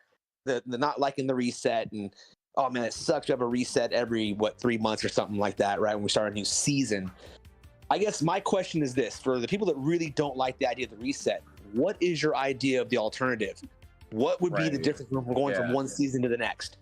Speaker 2: the not liking the reset and oh man, it sucks to have a reset every 3 months or something like that, right? When we start a new season. I guess my question is this: for the people that really don't like the idea of the reset, what is your idea of the alternative? What would be the difference from going from one season to the next?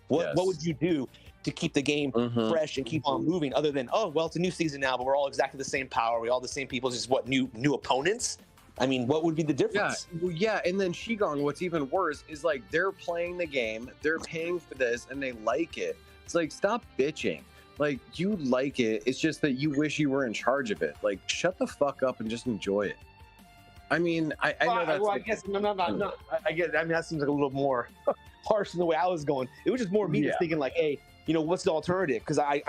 Speaker 2: What would you do to keep the game fresh and keep on moving, other than, oh well, it's a new season now, but we're all exactly the same power, we all the same people, just new opponents? I mean, what would be the difference?
Speaker 1: Yeah, and then Qigong, what's even worse is like they're playing the game, they're paying for this, and they like it. It's like, stop bitching. Like, you like it, it's just that you wish you were in charge of it. Like, shut the fuck up and just enjoy it. I mean, I know that's...
Speaker 2: Well, I guess, no. I guess, I mean, that seems like a little more harsh than the way I was going. It was just more me just thinking like, hey, what's the alternative? Because I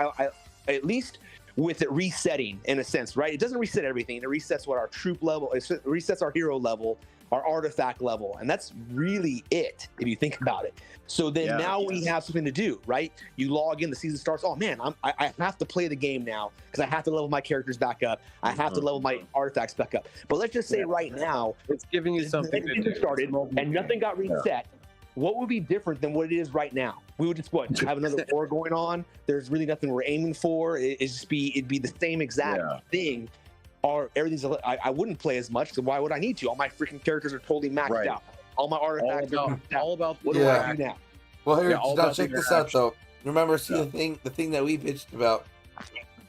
Speaker 2: at least with it resetting in a sense, right? It doesn't reset everything. It resets what our troop level, it resets our hero level, our artifact level, and that's really it if you think about it. So then now we have something to do, right? You log in, the season starts. Oh man, I have to play the game now because I have to level my characters back up. I have to level my artifacts back up. But let's just say right now,
Speaker 1: it's giving you something to do.
Speaker 2: Started and nothing got reset. What would be different than what it is right now? We would just have another war going on. There's really nothing we're aiming for. It'd be the same exact thing. Or everything's I wouldn't play as much. So why would I need to? All my freaking characters are totally maxed out. All my artifacts
Speaker 1: all about
Speaker 2: what do I do now?
Speaker 3: Well, here, now check this out though. Remember, see the thing that we bitched about.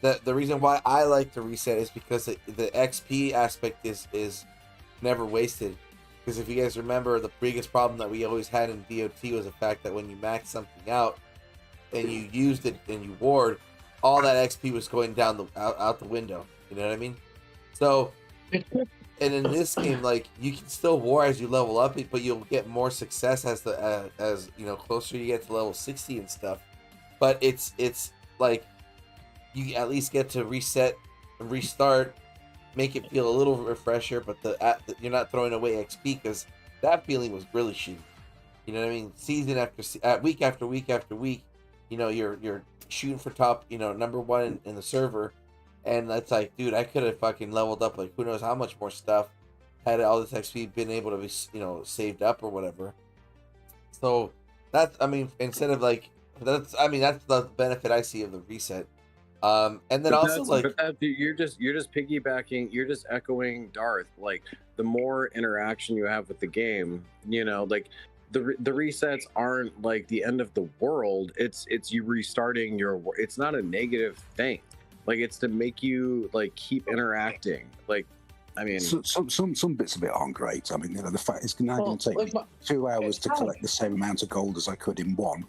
Speaker 3: The reason why I like to reset is because the XP aspect is never wasted. Because if you guys remember, the biggest problem that we always had in DOT was the fact that when you maxed something out and you used it and you warred, all that XP was going down out the window. You know what I mean? So, and in this game, like, you can still war as you level up, but you'll get more success as closer you get to level 60 and stuff. But it's like you at least get to reset and restart, make it feel a little refresher, but you're not throwing away XP, because that feeling was really shitty. You know what I mean? Season after week after week after week, you're shooting for top, number one in the server. And that's like, dude, I could have fucking leveled up like who knows how much more stuff had all this XP been able to be, saved up or whatever. So that's the benefit I see of the reset. And then
Speaker 1: you're just piggybacking, you're just echoing Darth. Like, the more interaction you have with the game, like the resets aren't like the end of the world. It's you restarting it's not a negative thing. Like, it's to make you like keep interacting. Like, I mean,
Speaker 4: some bits of it aren't great. I mean, the fact it's now going to take me 2 hours to collect the same amount of gold as I could in one,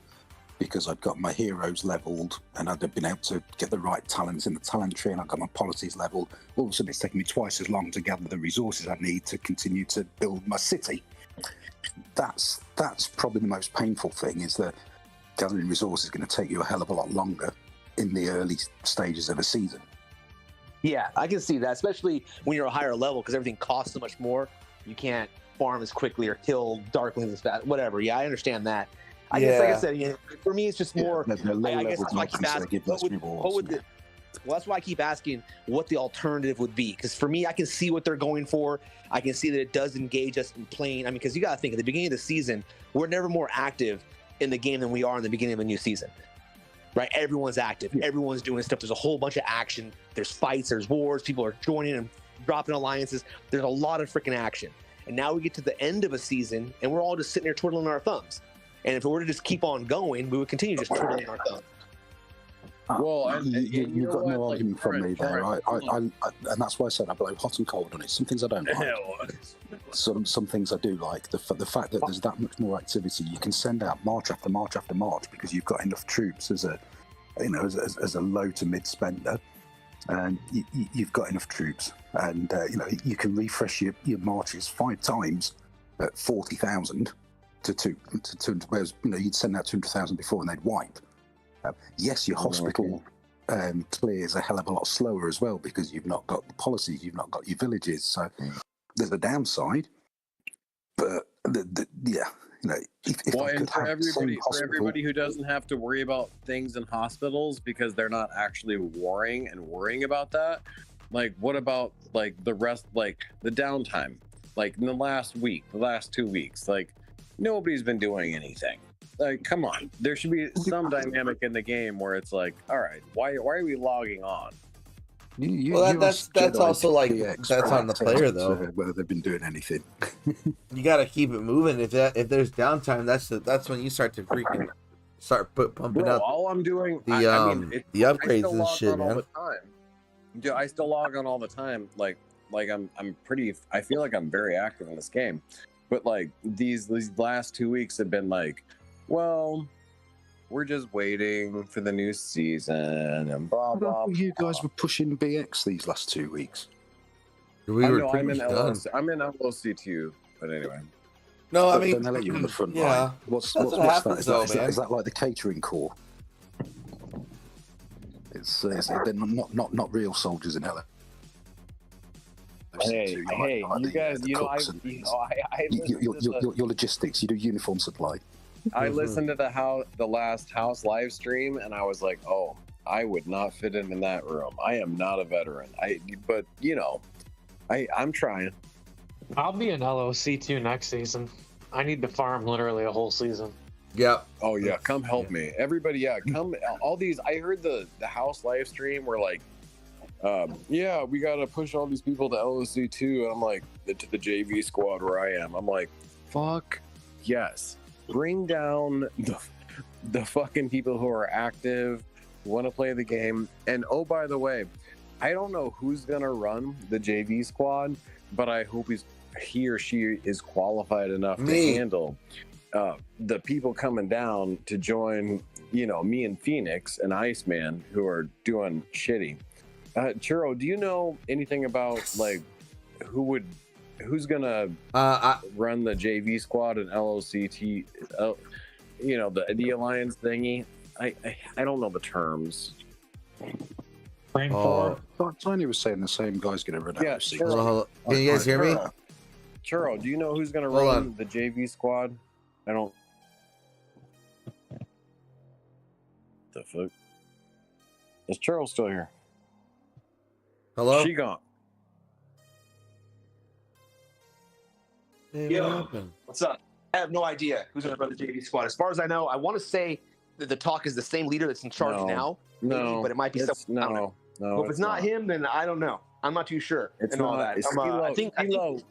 Speaker 4: because I've got my heroes leveled and I've been able to get the right talents in the talent tree, and I've got my policies leveled. All of a sudden, it's taking me twice as long to gather the resources I need to continue to build my city. That's probably the most painful thing, is that gathering resources is going to take you a hell of a lot longer in the early stages of a season.
Speaker 2: Yeah, I can see that, especially when you're a higher level, because everything costs so much more. You can't farm as quickly or kill darklings as fast, whatever. Yeah, I understand that. I guess, like I said, for me, it's just more. I guess that's why I keep asking. Well, that's why I keep asking what the alternative would be. Because for me, I can see what they're going for. I can see that it does engage us in playing. I mean, because you got to think, at the beginning of the season, we're never more active in the game than we are in the beginning of a new season. Right? Everyone's active. Everyone's doing stuff. There's a whole bunch of action. There's fights. There's wars. People are joining and dropping alliances. There's a lot of freaking action. and now we get to the end of a season, and we're all just sitting there twiddling our thumbs. And if we were to just keep on going, we would continue just twiddling our thumbs.
Speaker 1: Well,
Speaker 4: you've got no argument from me there. And that's why I said I blow hot and cold on it. Some things I don't like. Some things I do like. The fact that there's that much more activity, you can send out march after march after march because you've got enough troops as a low to mid spender, and you've got enough troops, and you can refresh your marches 5 times at 40,000 to whereas you'd send out 200,000 before and they'd wipe. Yes, your hospital clears a hell of a lot slower as well because you've not got the policies, you've not got your villages. So there's a downside, but
Speaker 1: for everybody who doesn't have to worry about things in hospitals because they're not actually worrying about that. Like, what about like the rest, like the downtime, like in the last 2 weeks, like nobody's been doing anything. Like, come on, there should be some dynamic in the game where it's like, all right, why are we logging on?
Speaker 3: That's also like that's on the player though.
Speaker 4: Whether they've been doing anything,
Speaker 3: you got to keep it moving. If there's downtime, that's when you start to freaking pumping up.
Speaker 1: All I'm doing,
Speaker 3: the upgrades and shit, man.
Speaker 1: Dude, I still log on all the time. Like I'm pretty. I feel like I'm very active in this game, but like these last 2 weeks have been like, well, we're just waiting for the new season and blah blah.
Speaker 4: You guys were pushing BX these last 2 weeks.
Speaker 3: I'm in
Speaker 1: LOC too, but anyway.
Speaker 3: No, I mean,
Speaker 4: they let you in the front
Speaker 3: yeah.
Speaker 4: line. What's
Speaker 3: happens,
Speaker 4: that? Is that like the catering corps? They're not real soldiers in LA.
Speaker 1: Hey, you guys, your
Speaker 4: logistics. You do uniform supply.
Speaker 1: I listened to the last house live stream, and I was like, oh, I would not fit in that room. I am not a veteran. But I'm trying.
Speaker 5: I'll be in LOC 2 next season. I need to farm literally a whole season.
Speaker 3: Yeah.
Speaker 1: Oh yeah, come help me, everybody. Yeah, come. All these. I heard the house live stream were like, yeah, we gotta push all these people to LOC 2. And I'm like, to the JV squad where I am. I'm like, fuck yes. Bring down the fucking people who are active, who want to play the game. And oh, by the way, I don't know who's gonna run the JV squad, but I hope he or she is qualified enough to handle the people coming down to join. Me and Phoenix and Iceman who are doing shitty. Churro, do you know anything about like who's gonna run the JV squad and LOCT? The alliance thingy. I don't know the terms.
Speaker 4: Tiny was saying the same guy's gonna run LOC.
Speaker 3: Can you guys hear me?
Speaker 1: Churro, do you know who's gonna run the JV squad? I don't. The fuck? Is Churro still here?
Speaker 3: Hello?
Speaker 1: She gone.
Speaker 3: Hey,
Speaker 2: Yo, what's up? I have no idea who's going to run the JV squad. As far as I know, I want to say that the talk is the same leader that's in charge now.
Speaker 1: No,
Speaker 2: but it might be someone. No. Well, if it's not him, then I don't know. I'm not too sure.
Speaker 1: It's
Speaker 2: and
Speaker 1: not.
Speaker 2: all that.
Speaker 1: I think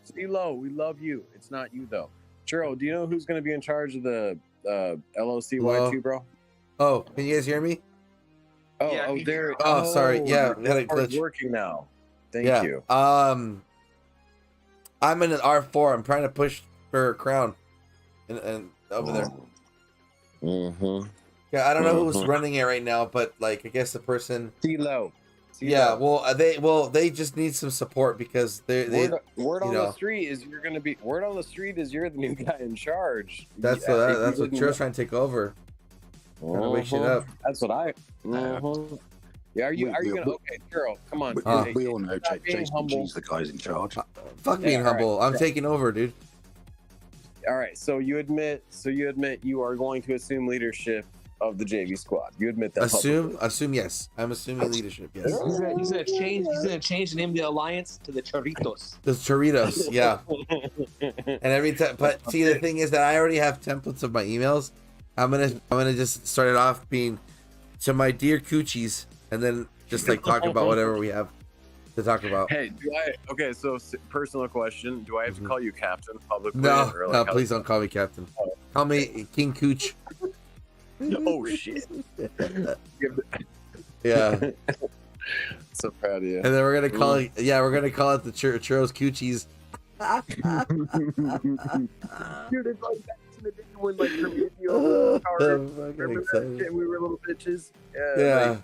Speaker 1: Stilo, we love you. It's not you though. Churro, do you know who's going to be in charge of the LOCY2, bro?
Speaker 3: Oh, can you guys hear me?
Speaker 1: There.
Speaker 3: Oh, sorry. Yeah, we had a glitch.
Speaker 1: It's working now. Thank you.
Speaker 3: I'm in an R4. I'm trying to push for a crown, and over there.
Speaker 1: Mm-hmm.
Speaker 3: Yeah, I don't know who's running it right now, but like I guess the person.
Speaker 1: Stilo.
Speaker 3: Yeah, they just need some support because
Speaker 1: word on the street is you're the new guy in charge.
Speaker 3: That's what Churro's trying to take over. Trying to wake shit up.
Speaker 1: That's what I. Yeah, are you gonna? Okay, Churro, come on.
Speaker 4: We all know Jason's the guy's in charge.
Speaker 3: Fuck being humble. I'm taking over, dude.
Speaker 1: All right, so you admit you are going to assume leadership of the JV squad. You admit that.
Speaker 3: Assume yes. I'm assuming leadership. Yes.
Speaker 2: He's gonna change the name of the alliance to the Chorritos.
Speaker 3: The Chorritos, yeah. And every time, but see, the thing is that I already have templates of my emails. I'm gonna just start it off being to my dear coochies, and then just like talk about whatever we have. to talk about.
Speaker 1: Hey, okay, so personal question. Do I have to call you Captain publicly?
Speaker 3: No,
Speaker 1: or, like,
Speaker 3: no,
Speaker 1: how-
Speaker 3: please don't call me Captain. Call me King Cooch.
Speaker 1: Oh, shit.
Speaker 3: Yeah.
Speaker 1: So proud of you.
Speaker 3: And then we're gonna call it, we're gonna call it the Churros Coochies.
Speaker 1: Dude, it's like back in the day when like
Speaker 3: I'm fucking
Speaker 1: remember
Speaker 3: excited.
Speaker 1: that shit? We were little bitches.
Speaker 3: Yeah.
Speaker 1: Like,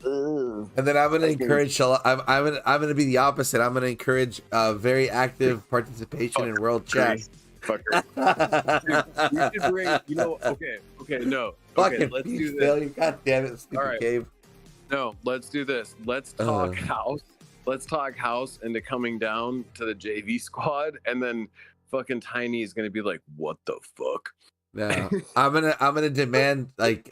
Speaker 1: ugh.
Speaker 3: And then I'm gonna encourage. I'm gonna be the opposite. I'm gonna encourage very active participation in World Chat.
Speaker 1: Fucker. Dude, we should bring. You know. Okay. No. Okay.
Speaker 3: Fucking
Speaker 1: Let's
Speaker 3: peach
Speaker 1: do this.
Speaker 3: failure. God damn it, stupid
Speaker 1: All right.
Speaker 3: cave.
Speaker 1: No. Let's do this. Let's talk house. Let's talk house into coming down to the JV squad, and then fucking Tiny is gonna be like, "What the fuck?"
Speaker 3: No, I'm gonna demand like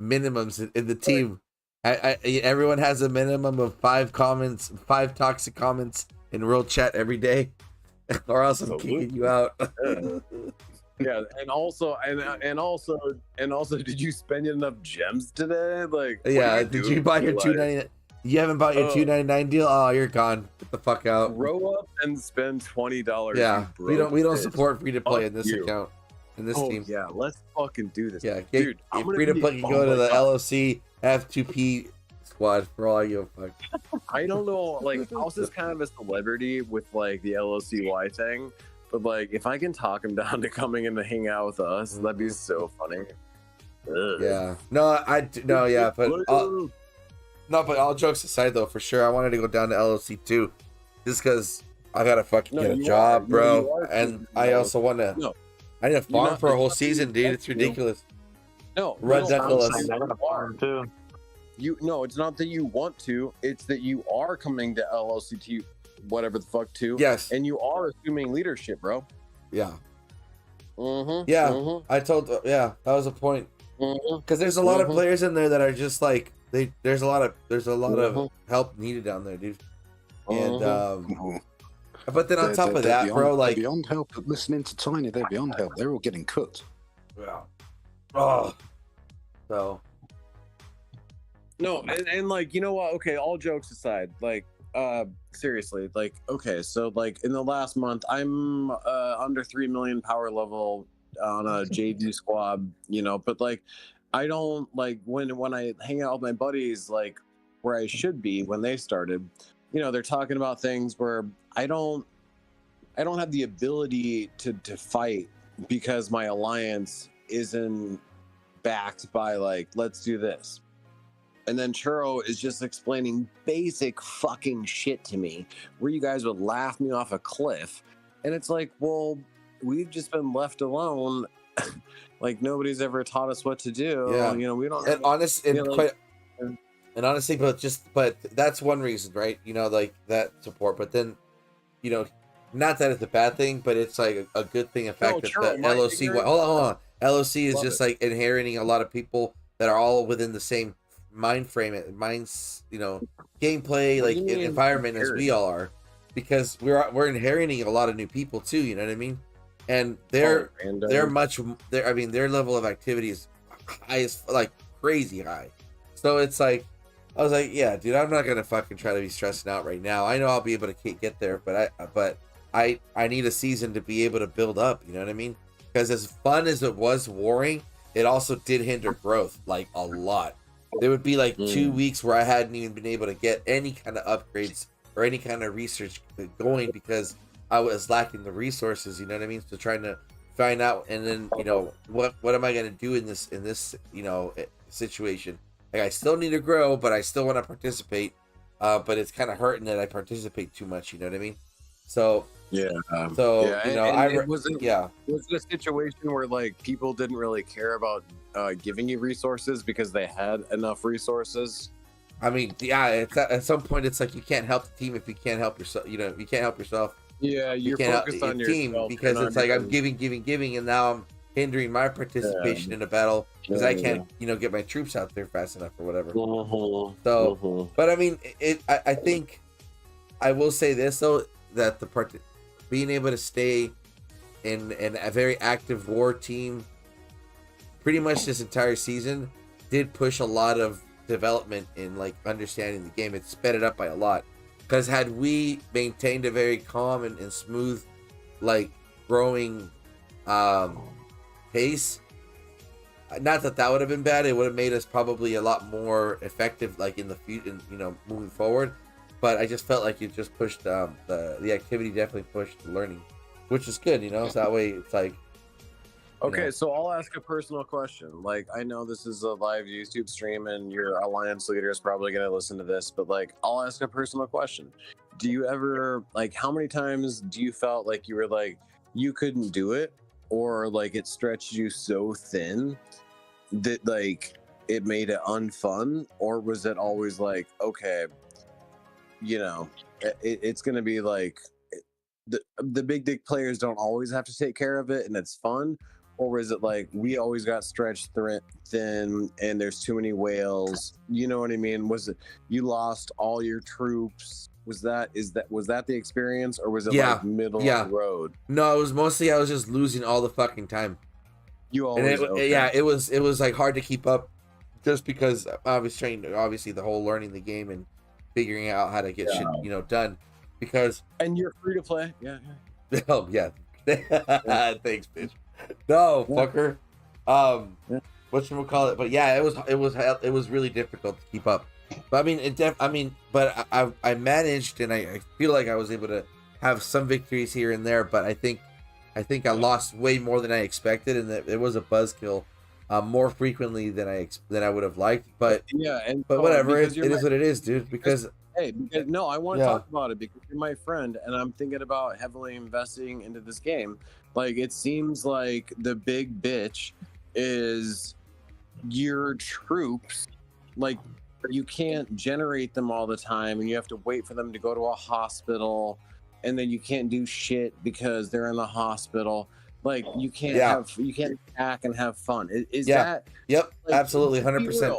Speaker 3: minimums in the team. Everyone has a minimum of 5 toxic comments in World Chat every day, or else I'm kicking you out.
Speaker 1: Yeah, and also, did you spend enough gems today? Like, what
Speaker 3: Yeah,
Speaker 1: are you
Speaker 3: did
Speaker 1: doing
Speaker 3: you buy your
Speaker 1: with your life?
Speaker 3: $2.99? You haven't bought your $2.99 deal? Oh, you're gone. Get the fuck out.
Speaker 1: Grow up and spend $20.
Speaker 3: Yeah,
Speaker 1: you
Speaker 3: we don't
Speaker 1: bitch.
Speaker 3: support free to play
Speaker 1: Fuck
Speaker 3: in this
Speaker 1: you.
Speaker 3: account. In this
Speaker 1: Oh
Speaker 3: team.
Speaker 1: yeah, let's fucking do this.
Speaker 3: Yeah,
Speaker 1: dude, I'm gonna
Speaker 3: free to
Speaker 1: be-
Speaker 3: play. You
Speaker 1: oh
Speaker 3: go to
Speaker 1: my
Speaker 3: the
Speaker 1: God.
Speaker 3: LOC F2P squad for all you fuck.
Speaker 1: I don't know, like House is kind of a celebrity with like the LOCY thing, but like if I can talk him down to coming in to hang out with us, that'd be so funny. Ugh.
Speaker 3: Yeah. But all jokes aside though, for sure, I wanted to go down to LOC too, just because I gotta fucking
Speaker 1: No,
Speaker 3: get a
Speaker 1: you
Speaker 3: job,
Speaker 1: are.
Speaker 3: bro,
Speaker 1: You are.
Speaker 3: and I also want to.
Speaker 1: No.
Speaker 3: I need to
Speaker 1: You're
Speaker 3: farm
Speaker 1: not-
Speaker 3: for a
Speaker 1: it's
Speaker 3: whole
Speaker 1: not
Speaker 3: season,
Speaker 1: that you
Speaker 3: dude. It's
Speaker 1: want to.
Speaker 3: ridiculous.
Speaker 1: No,
Speaker 3: Red
Speaker 1: no,
Speaker 3: Nicholas.
Speaker 1: I'm saying
Speaker 5: I got a
Speaker 1: you are.
Speaker 5: farm too.
Speaker 1: It's not that you want to, it's that you are coming to LLCT whatever the fuck to,
Speaker 3: Yes.
Speaker 1: and you are assuming leadership, bro.
Speaker 3: Yeah.
Speaker 1: Mm-hmm.
Speaker 3: Yeah.
Speaker 1: Mm-hmm.
Speaker 3: I told. Yeah, that was a point.
Speaker 1: Mm-hmm.
Speaker 3: Because there's a lot of
Speaker 1: Mhm.
Speaker 3: players in there that are just like there's a lot of
Speaker 1: Mhm.
Speaker 3: help needed down there, dude. And
Speaker 1: Mhm.
Speaker 3: but then on top of that, bro, like
Speaker 4: beyond help. Listening to Tiny, they're beyond help. They're all getting cut.
Speaker 3: yeah. Oh. So
Speaker 1: No, and like, you know what? Okay, all jokes aside, like, seriously, like, okay, so like in the last month, I'm under 3 million power level on a JV squad, you know, but like, I don't like when I hang out with my buddies, like where I should be when they started, you know, they're talking about things where I don't have the ability to fight because my alliance isn't backed by like, let's do this. And then Churro is just explaining basic fucking shit to me where you guys would laugh me off a cliff. And it's like, well, we've just been left alone. Like nobody's ever taught us what to do.
Speaker 3: Yeah.
Speaker 1: You know, we don't
Speaker 3: and honest and
Speaker 1: you know,
Speaker 3: quite and honestly, but that's one reason, right? You know, like that support. But then, you know, not that it's a bad thing, but it's like a good thing. In fact, that
Speaker 1: Churro,
Speaker 3: the
Speaker 1: my
Speaker 3: LOC.
Speaker 1: ignorance-
Speaker 3: Hold on. LOC is
Speaker 1: Love
Speaker 3: just
Speaker 1: it.
Speaker 3: like inheriting a lot of people that are all within the same mind frame, you know, gameplay,
Speaker 1: What
Speaker 3: like
Speaker 1: do you mean
Speaker 3: environment as we
Speaker 1: inheriting?
Speaker 3: all are, because we're inheriting a lot of new people too. You know what I mean? And they're I mean, their level of activity is high as like crazy high. So it's like, I was like, yeah, dude, I'm not gonna fucking try to be stressing out right now. I know I'll be able to get there, but I need a season to be able to build up. You know what I mean? Because as fun as it was warring, it also did hinder growth like a lot. There would be like 2 weeks where I hadn't even been able to get any kind of upgrades or any kind of research going because I was lacking the resources. You know what I mean? So trying to find out, and then you know what am I gonna do in this you know situation? Like I still need to grow, but I still want to participate. But it's kind of hurting that I participate too much. You know what I mean? So
Speaker 1: yeah.
Speaker 3: so
Speaker 1: Yeah,
Speaker 3: you know
Speaker 1: and
Speaker 3: I
Speaker 1: it wasn't-
Speaker 3: yeah.
Speaker 1: Was it a situation where like people didn't really care about giving you resources because they had enough resources?
Speaker 3: I mean, yeah. It's at some point, it's like you can't help the team if you can't help yourself. You know, you can't help yourself.
Speaker 1: Yeah,
Speaker 3: You
Speaker 1: you're
Speaker 3: can't help
Speaker 1: focused
Speaker 3: your
Speaker 1: on
Speaker 3: team
Speaker 1: yourself
Speaker 3: because
Speaker 1: and
Speaker 3: it's
Speaker 1: on
Speaker 3: like
Speaker 1: your-
Speaker 3: I'm giving, and now I'm hindering my participation in a battle because I can't, you know, get my troops out there fast enough or whatever.
Speaker 1: Mhm,
Speaker 3: So,
Speaker 1: mhm.
Speaker 3: but I mean, I think I will say this though, that being able to stay in a very active war team pretty much this entire season did push a lot of development in like understanding the game. It sped it up by a lot Because had we maintained a very calm and smooth, like, growing pace, not that that would have been bad. It would have made us probably a lot more effective, like in the future, you know, moving forward. But I just felt like it just pushed the activity definitely pushed the learning, which is good, you know. So that way it's like.
Speaker 1: Okay, so I'll ask a personal question. Like, I know this is a live YouTube stream, and your alliance leader is probably going to listen to this, but like, I'll ask a personal question. Do you ever like? How many times do you felt like you were like you couldn't do it, or like it stretched you so thin that like it made it unfun, or was it always like, okay, you know, it's going to be like the big dick players don't always have to take care of it, and it's fun? Or was it like we always got stretched thin and there's too many whales? You know what I mean? Was it you lost all your troops? Was that the experience, or was it like middle of the road?
Speaker 3: No, it was mostly I was just losing all the fucking time.
Speaker 1: You always
Speaker 3: it was like hard to keep up, just because I was trying obviously the whole learning the game and figuring out how to get shit, you know, done. Because
Speaker 1: and you're free to play. Yeah.
Speaker 3: Oh yeah. Thanks, bitch. No, fucker. Whatchamacallit? But yeah, it was really difficult to keep up. But I mean, but I managed, and I feel like I was able to have some victories here and there. But I think I lost way more than I expected, and that it was a buzzkill more frequently than I would have liked. But
Speaker 1: yeah,
Speaker 3: but whatever, it is what it is, dude. Because
Speaker 1: no, I want to talk about it because you're my friend, and I'm thinking about heavily investing into this game. Like, it seems like the big bitch is your troops. Like, you can't generate them all the time, and you have to wait for them to go to a hospital, and then you can't do shit because they're in the hospital. Like, you can't attack and have fun. Is that?
Speaker 3: Yep,
Speaker 1: like,
Speaker 3: absolutely, 100%.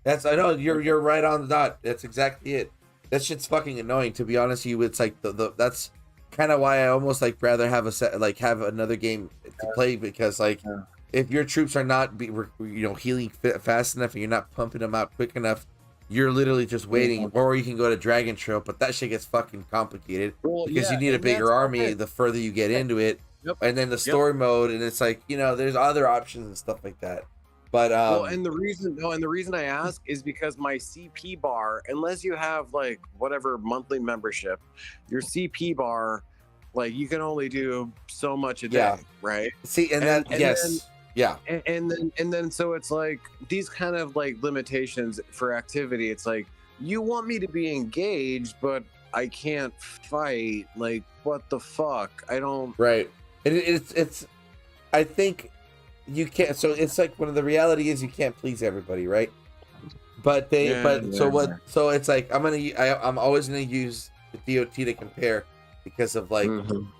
Speaker 3: That's, I know you're right on the dot. That's exactly it. That shit's fucking annoying, to be honest with you. It's like that's kind of why I almost like rather have have another game to play, because like if your troops are not healing fast enough and you're not pumping them out quick enough, you're literally just waiting. Or you can go to Dragon Trail, but that shit gets fucking complicated because you need a bigger army the further you get into it. And then the story mode, and it's like, you know, there's other options and stuff like that. But
Speaker 1: and the reason I ask is because my CP bar, unless you have like whatever monthly membership, your CP bar, like, you can only do so much a day, right?
Speaker 3: See, and
Speaker 1: then so it's like these kind of like limitations for activity. It's like, you want me to be engaged, but I can't fight. Like, what the fuck? I don't.
Speaker 3: Right. It's. I think. You can't, so it's like one of the reality is you can't please everybody, right? But so it's like I'm always gonna use the DOT to compare because of like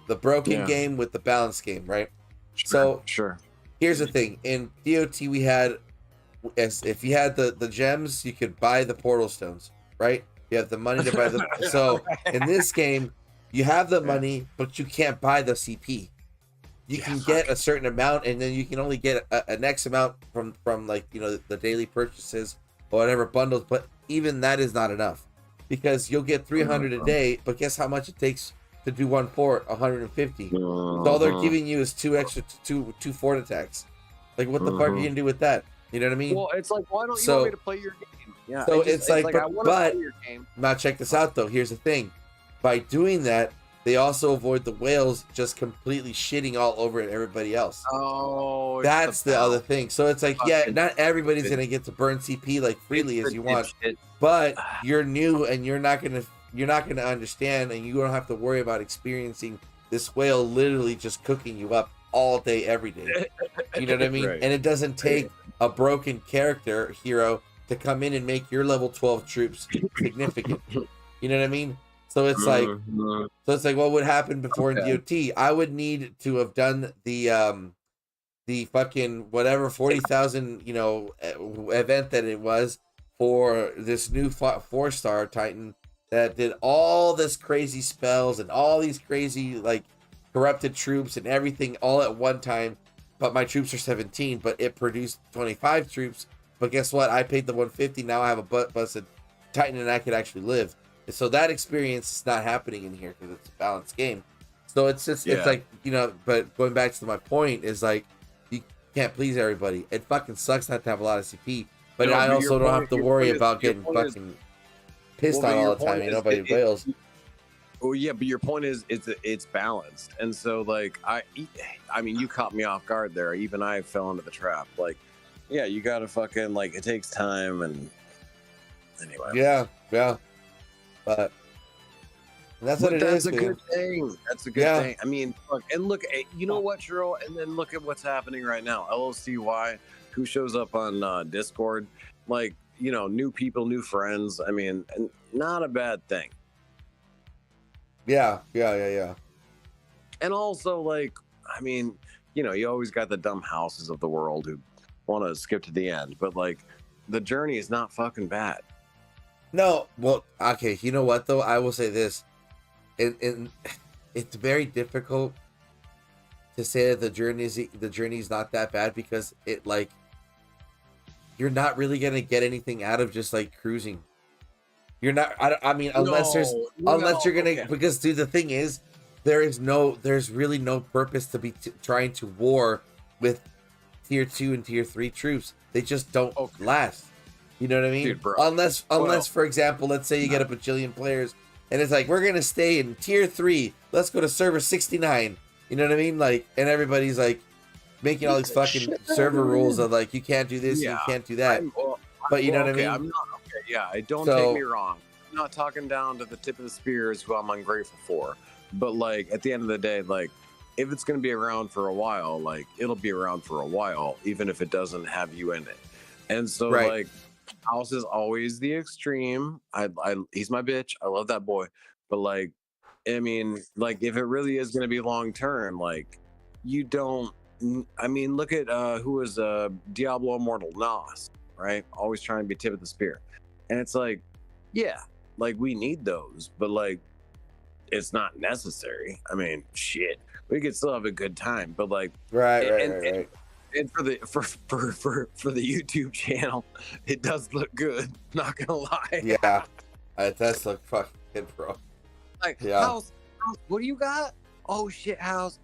Speaker 3: the broken game with the balanced game, right?
Speaker 1: Sure.
Speaker 3: Here's the thing: in DOT we had, if you had the gems, you could buy the portal stones, right? You have the money to buy the. So in this game, you have the money, but you can't buy the CP. You can get a certain amount, and then you can only get an X amount from like, you know, the daily purchases or whatever bundles. But even that is not enough, because you'll get 300 a day. But guess how much it takes to do one fort? 150. So all they're giving you is two fort attacks. Like, what the fuck are you gonna do with that? You know what I mean?
Speaker 1: Well, it's like, why don't you want me to play your game? Yeah.
Speaker 3: So it's like
Speaker 1: I want to play your game.
Speaker 3: Now check this out though. Here's the thing: by doing that, they also avoid the whales just completely shitting all over everybody else.
Speaker 1: Oh,
Speaker 3: that's the other thing. So it's like, yeah, not everybody's gonna get to burn CP like freely as you want, but you're new and you're not gonna understand, and you don't have to worry about experiencing this whale literally just cooking you up all day, every day. You know what I mean? Right. And it doesn't take a broken character hero to come in and make your level 12 troops significant. You know what I mean? So it's like, what would happen before in DOT? I would need to have done the fucking whatever 40,000, you know, event that it was for this new 4-star Titan that did all this crazy spells and all these crazy like corrupted troops and everything all at one time. But my troops are 17, but it produced 25 troops. But guess what? I paid the 150. Now I have a busted Titan and I could actually live. So that experience is not happening in here because it's a balanced game. So it's just it's
Speaker 1: Yeah.
Speaker 3: like, you know, but going back to my point is like you can't please everybody. It fucking sucks not to have a lot of CP, but
Speaker 1: No,
Speaker 3: I
Speaker 1: but
Speaker 3: also
Speaker 1: your
Speaker 3: don't
Speaker 1: point-
Speaker 3: have to
Speaker 1: your
Speaker 3: worry
Speaker 1: point is-
Speaker 3: about
Speaker 1: your
Speaker 3: getting
Speaker 1: point is-
Speaker 3: fucking pissed
Speaker 1: Well, but
Speaker 3: on
Speaker 1: your
Speaker 3: all the time.
Speaker 1: point
Speaker 3: You know,
Speaker 1: is
Speaker 3: by your whales.
Speaker 1: Oh yeah, but your point is it's balanced, and so like I mean, you caught me off guard there. Even I fell into the trap. Like, yeah, you gotta fucking like it takes time, and anyway,
Speaker 3: Yeah, but that's what
Speaker 1: but
Speaker 3: it
Speaker 1: that's
Speaker 3: is.
Speaker 1: a
Speaker 3: Man.
Speaker 1: good thing. That's a good
Speaker 3: Yeah.
Speaker 1: thing. I mean, look and look. You know what, Churro? And then look at what's happening right now. LOCY, who shows up on Discord, like you know, new people, new friends. I mean, and not a bad thing.
Speaker 3: Yeah.
Speaker 1: And also, like, I mean, you know, you always got the dumb houses of the world who want to skip to the end, but like, the journey is not fucking bad.
Speaker 3: No, well, okay. You know what though? I will say this, it's very difficult to say that the journey is not that bad because it like you're not really gonna get anything out of just like cruising. You're not. I mean, unless you're gonna
Speaker 1: okay.
Speaker 3: because dude, the thing is, there's really no purpose to be trying to war with tier 2 and tier 3 troops. They just don't last. You know what I mean?
Speaker 1: Dude, bro.
Speaker 3: Unless, for example, let's say you get a bajillion players and it's like, we're gonna stay in tier 3. Let's go to server 69. You know what I mean? Like, and everybody's like making all these fucking server rules of like, you can't do this, you can't do that. But you know what I mean?
Speaker 1: I'm not okay. Yeah, don't
Speaker 3: So-
Speaker 1: take me wrong. I'm not talking down to the tip of the spears who I'm ungrateful for. But like at the end of the day, like if it's gonna be around for a while, like it'll be around for a while, even if it doesn't have you in it. And so
Speaker 3: Right.
Speaker 1: like House is always the extreme. He's my bitch. I love that boy. But like, I mean, like if it really is gonna be long term, like you don't. I mean, look at who was Diablo Immortal Nas, right? Always trying to be tip of the spear, and it's like, yeah, like we need those, but like it's not necessary. I mean, shit, we could still have a good time, but like,
Speaker 3: Right.
Speaker 1: and for the for the YouTube channel, it does look good. Not gonna lie.
Speaker 3: Yeah. It does look fucking good, bro.
Speaker 1: Like
Speaker 3: Yeah.
Speaker 1: house, what do you got? Oh shit, house.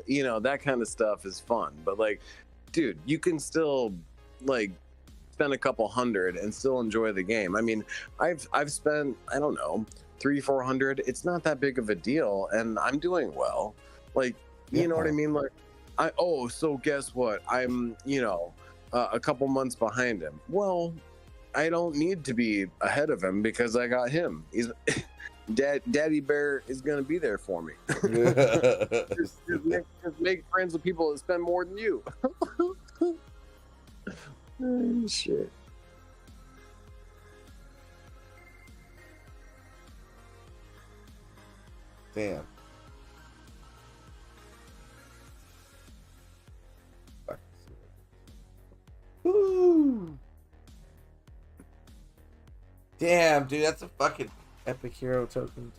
Speaker 1: You know, that kind of stuff is fun. But like, dude, you can still like spend a couple hundred and still enjoy the game. I mean, I've spent, I don't know, 300-400. It's not that big of a deal, and I'm doing well. Like, you know what I mean? Like, so guess what? I'm, you know, a couple months behind him. Well, I don't need to be ahead of him because I got him. He's Daddy Bear is gonna be there for me. just make friends with people that spend more than you. Shit.
Speaker 3: Damn. Woo. Damn, dude, that's a fucking epic hero token.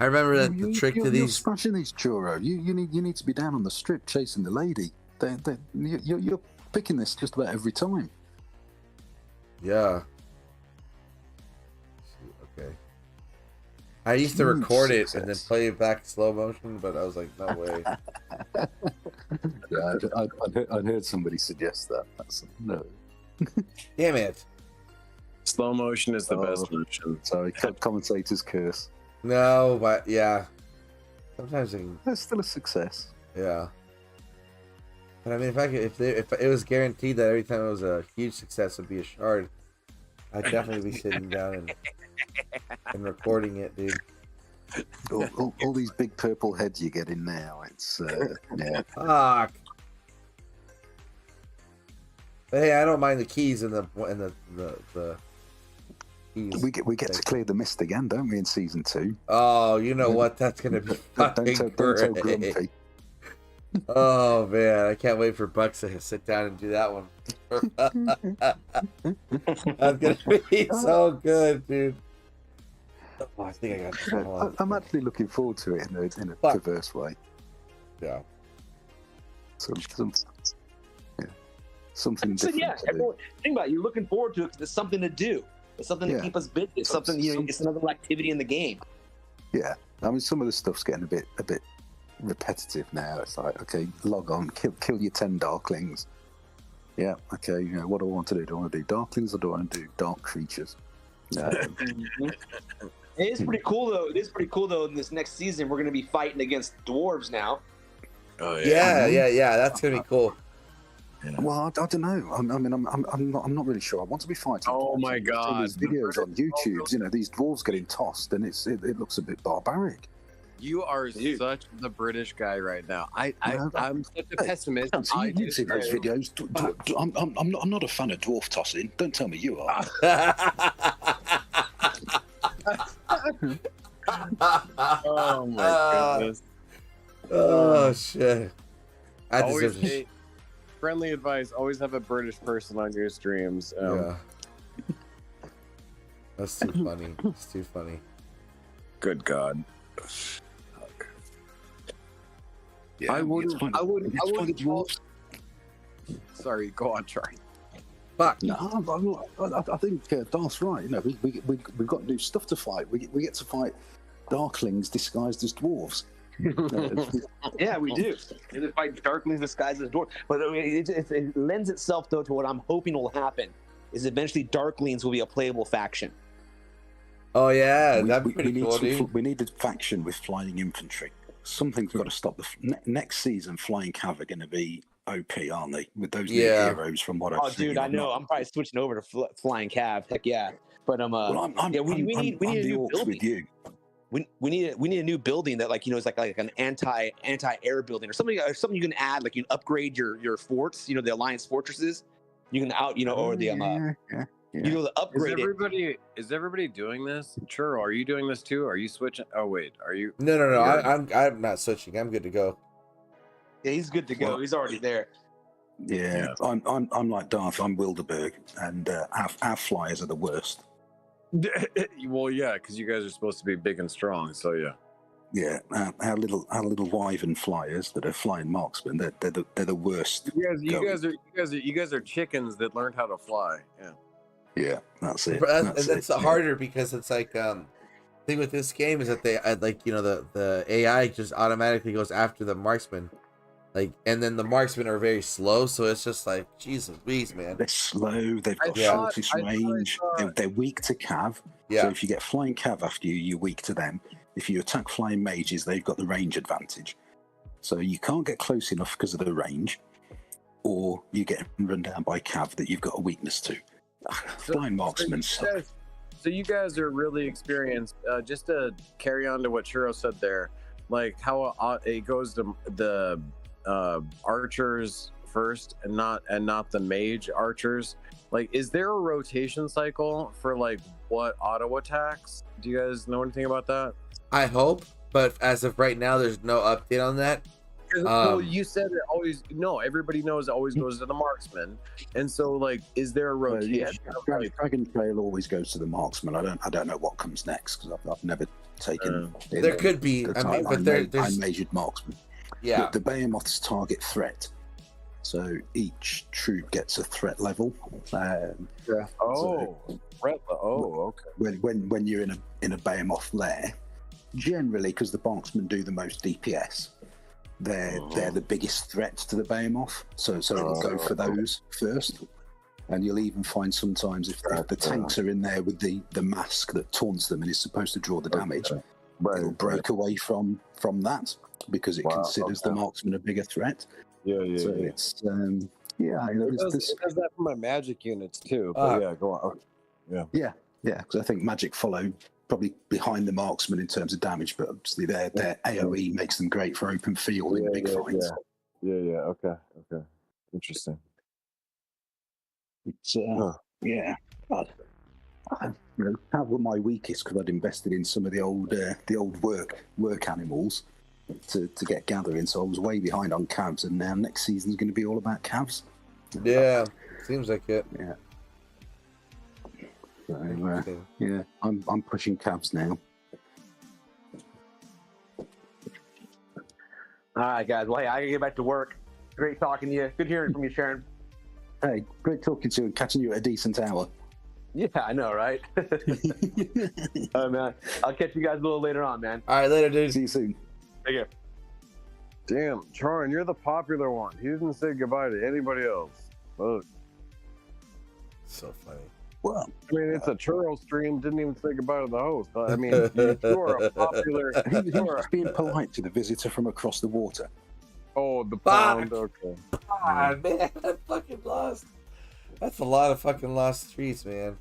Speaker 3: I remember that the trick to
Speaker 4: You're
Speaker 3: these.
Speaker 4: smashing these, Churro. You need to be down on the strip chasing the lady. You're picking this just about every time.
Speaker 3: Yeah. Okay. I used to record it and then play it back slow motion, but I was like, no way.
Speaker 4: Yeah, I'd heard somebody suggest that. That's no.
Speaker 3: Damn it.
Speaker 1: Slow motion is the best motion.
Speaker 4: Sorry, commentator's curse.
Speaker 3: No, but yeah. Sometimes I can,
Speaker 4: That's still a success.
Speaker 3: yeah. But I mean, if it was guaranteed that every time it was a huge success would be a shard, I'd definitely be sitting down and recording it, dude.
Speaker 4: All these big purple heads you're getting now, it's yeah.
Speaker 3: Fuck. But hey, I don't mind the keys and the keys.
Speaker 4: We get to clear the mist again, don't we, in season 2?
Speaker 3: Oh, you know what? That's gonna be fucking
Speaker 4: Don't tell
Speaker 3: great.
Speaker 4: Grumpy.
Speaker 3: Oh man, I can't wait for Bucks to sit down and do that one. That's gonna be so good, dude. Oh, I think I got.
Speaker 4: I'm actually looking forward to it in a
Speaker 3: Fuck.
Speaker 4: perverse way.
Speaker 3: Yeah.
Speaker 4: Something
Speaker 2: So
Speaker 4: different.
Speaker 2: yeah,
Speaker 4: to do.
Speaker 2: everyone, think about it. You're looking forward to it because it's something to do. It's something to
Speaker 4: Yeah.
Speaker 2: keep us busy. It's something, you know, it's another activity in the game.
Speaker 4: Yeah, I mean, some of the stuff's getting a bit repetitive now. It's like, okay, log on, kill your 10 Darklings. Yeah, okay. You know, what do I want to do? Do I want to do Darklings or do I want to do Dark Creatures?
Speaker 2: It is pretty cool though. It is pretty cool though. In this next season, we're going to be fighting against dwarves now.
Speaker 1: Oh
Speaker 3: Yeah. That's gonna be cool.
Speaker 4: Well, I don't know. I mean, I'm not really sure. I want to be fighting.
Speaker 1: Oh
Speaker 4: dwarves.
Speaker 1: my
Speaker 4: I've seen
Speaker 1: God.
Speaker 4: These videos on YouTube, you know, these dwarves getting tossed, and it looks a bit barbaric.
Speaker 1: You are
Speaker 2: Dude.
Speaker 1: such the British guy right now.
Speaker 4: No,
Speaker 1: I'm such a pessimist.
Speaker 4: You've seen those videos. I'm not a fan of dwarf tossing. Don't tell me you are.
Speaker 1: Oh my goodness.
Speaker 3: Oh shit! I
Speaker 1: Always
Speaker 3: deserve this.
Speaker 1: friendly advice: always have a British person on your streams.
Speaker 3: Yeah. That's too funny. It's too funny.
Speaker 1: Good God.
Speaker 4: Yeah,
Speaker 1: I wouldn't.
Speaker 4: it's fun.
Speaker 1: I wouldn't.
Speaker 4: It's
Speaker 1: I
Speaker 4: fun
Speaker 1: wouldn't.
Speaker 4: to dwarves.
Speaker 1: Sorry. Go on, Charlie.
Speaker 3: Fuck.
Speaker 4: No, I think Darth's right. You know, we've got new stuff to fight. We get to fight Darklings disguised as dwarves.
Speaker 2: Yeah, we do. We have to fight Darklings disguised as dwarves. But I mean, it lends itself though to what I'm hoping will happen. Is eventually Darklings will be a playable faction.
Speaker 3: Oh yeah,
Speaker 4: We-
Speaker 3: that'd be
Speaker 4: we
Speaker 3: pretty
Speaker 4: need
Speaker 3: cool,
Speaker 4: some
Speaker 3: dude.
Speaker 4: we need a faction with flying infantry. Something's got to stop next season. Flying Cav are going to be OP, aren't they? With those new
Speaker 3: Yeah.
Speaker 4: heroes from what I've
Speaker 2: Oh,
Speaker 4: seen.
Speaker 2: dude, I know. I'm probably switching over to Flying Cav. Heck yeah. But
Speaker 4: Well,
Speaker 2: yeah, we need a
Speaker 4: the
Speaker 2: new
Speaker 4: orcs
Speaker 2: building.
Speaker 4: with you.
Speaker 2: We need a new building that, like, you know, is like an anti-air building or something you can add, like you can upgrade your forts, you know, the alliance fortresses. You can or the
Speaker 4: Yeah.
Speaker 2: you know, the upgrade it.
Speaker 1: Is everybody doing this? Churro, are you doing this too? Are you switching? Oh wait, are you?
Speaker 3: No.
Speaker 1: You're-
Speaker 3: I'm not switching. I'm good to go.
Speaker 2: Yeah, he's good to go.
Speaker 4: Well-
Speaker 2: He's already there.
Speaker 4: Yeah, I'm like Darth. I'm Wilderberg, and our flyers are the worst.
Speaker 1: Well, yeah, because you guys are supposed to be big and strong. So yeah.
Speaker 4: Yeah, our little wyvern flyers that are flying marksmen. They're the worst.
Speaker 1: You guys are chickens that learned how to fly. Yeah.
Speaker 4: Yeah, that's it.
Speaker 3: And that's
Speaker 4: it, yeah.
Speaker 3: harder because it's like thing with this game is that they like, you know, the AI just automatically goes after the marksman, like, and then the marksmen are very slow, so it's just like Jesus Louise, man.
Speaker 4: They're slow. They've got
Speaker 3: Yeah.
Speaker 4: shortest range. They're weak to cav.
Speaker 3: Yeah.
Speaker 4: So if you get flying cav after you, you're weak to them. If you attack flying mages, they've got the range advantage. So you can't get close enough because of the range, or you get run down by cav that you've got a weakness to. Flying marksmen suck.
Speaker 1: So you guys are really experienced. Just to carry on to what Churro said there, like how it goes to the archers first and not the mage archers. Like, is there a rotation cycle for like what auto attacks? Do you guys know anything about that?
Speaker 3: I hope, but as of right now, there's no update on that.
Speaker 1: Well, you said it always. No, everybody knows it always goes to the marksman. And so, like, is there a rotation?
Speaker 4: Dragon Trail always goes to the marksman. I don't know what comes next because I've never taken.
Speaker 3: There could be. I mean, but
Speaker 4: I
Speaker 3: there's
Speaker 4: measured marksman.
Speaker 3: yeah.
Speaker 4: The behemoths target threat, so each troop gets a threat level.
Speaker 1: Oh, okay.
Speaker 4: When you're in a behemoth lair, generally because the marksmen do the most DPS, they're the biggest threat to the behemoth. So it'll go for those first, and you'll even find sometimes if the tanks are in there with the mask that taunts them and is supposed to draw the damage, it'll break away from that because it considers the marksman a bigger threat.
Speaker 1: Yeah.
Speaker 4: So it's
Speaker 1: It does that for my magic units too. But yeah, go on.
Speaker 4: Yeah, because I think magic follow probably behind the marksman in terms of damage, but obviously their AoE makes them great for open field in big fights.
Speaker 1: Yeah. Okay. Interesting.
Speaker 4: It's how were my weakest because I'd invested in some of the old work animals to get gathering, so I was way behind on calves, and now next season's going to be all about calves.
Speaker 3: Yeah, seems like it.
Speaker 4: Yeah. So, yeah, I'm pushing calves now.
Speaker 2: All right, guys. Well, hey, I gotta get back to work. Great talking to you. Good hearing from you, Sharon.
Speaker 4: Hey, great talking to you and catching you at a decent hour.
Speaker 2: Yeah, I know, right? All right, man. I'll catch you guys a little later on, man.
Speaker 3: All right, later, dude.
Speaker 4: See you soon.
Speaker 2: Take care.
Speaker 1: Damn, Charon, you're the popular one. He didn't say goodbye to anybody else. Look,
Speaker 3: So funny.
Speaker 4: Well,
Speaker 1: I mean, it's a Churro stream. Didn't even say goodbye to the host. I mean, you are a popular.
Speaker 4: he was just being polite to the visitor from across the water.
Speaker 1: Oh, the pound. Okay.
Speaker 3: Ah, man, I fucking lost. That's a lot of fucking lost streets, man.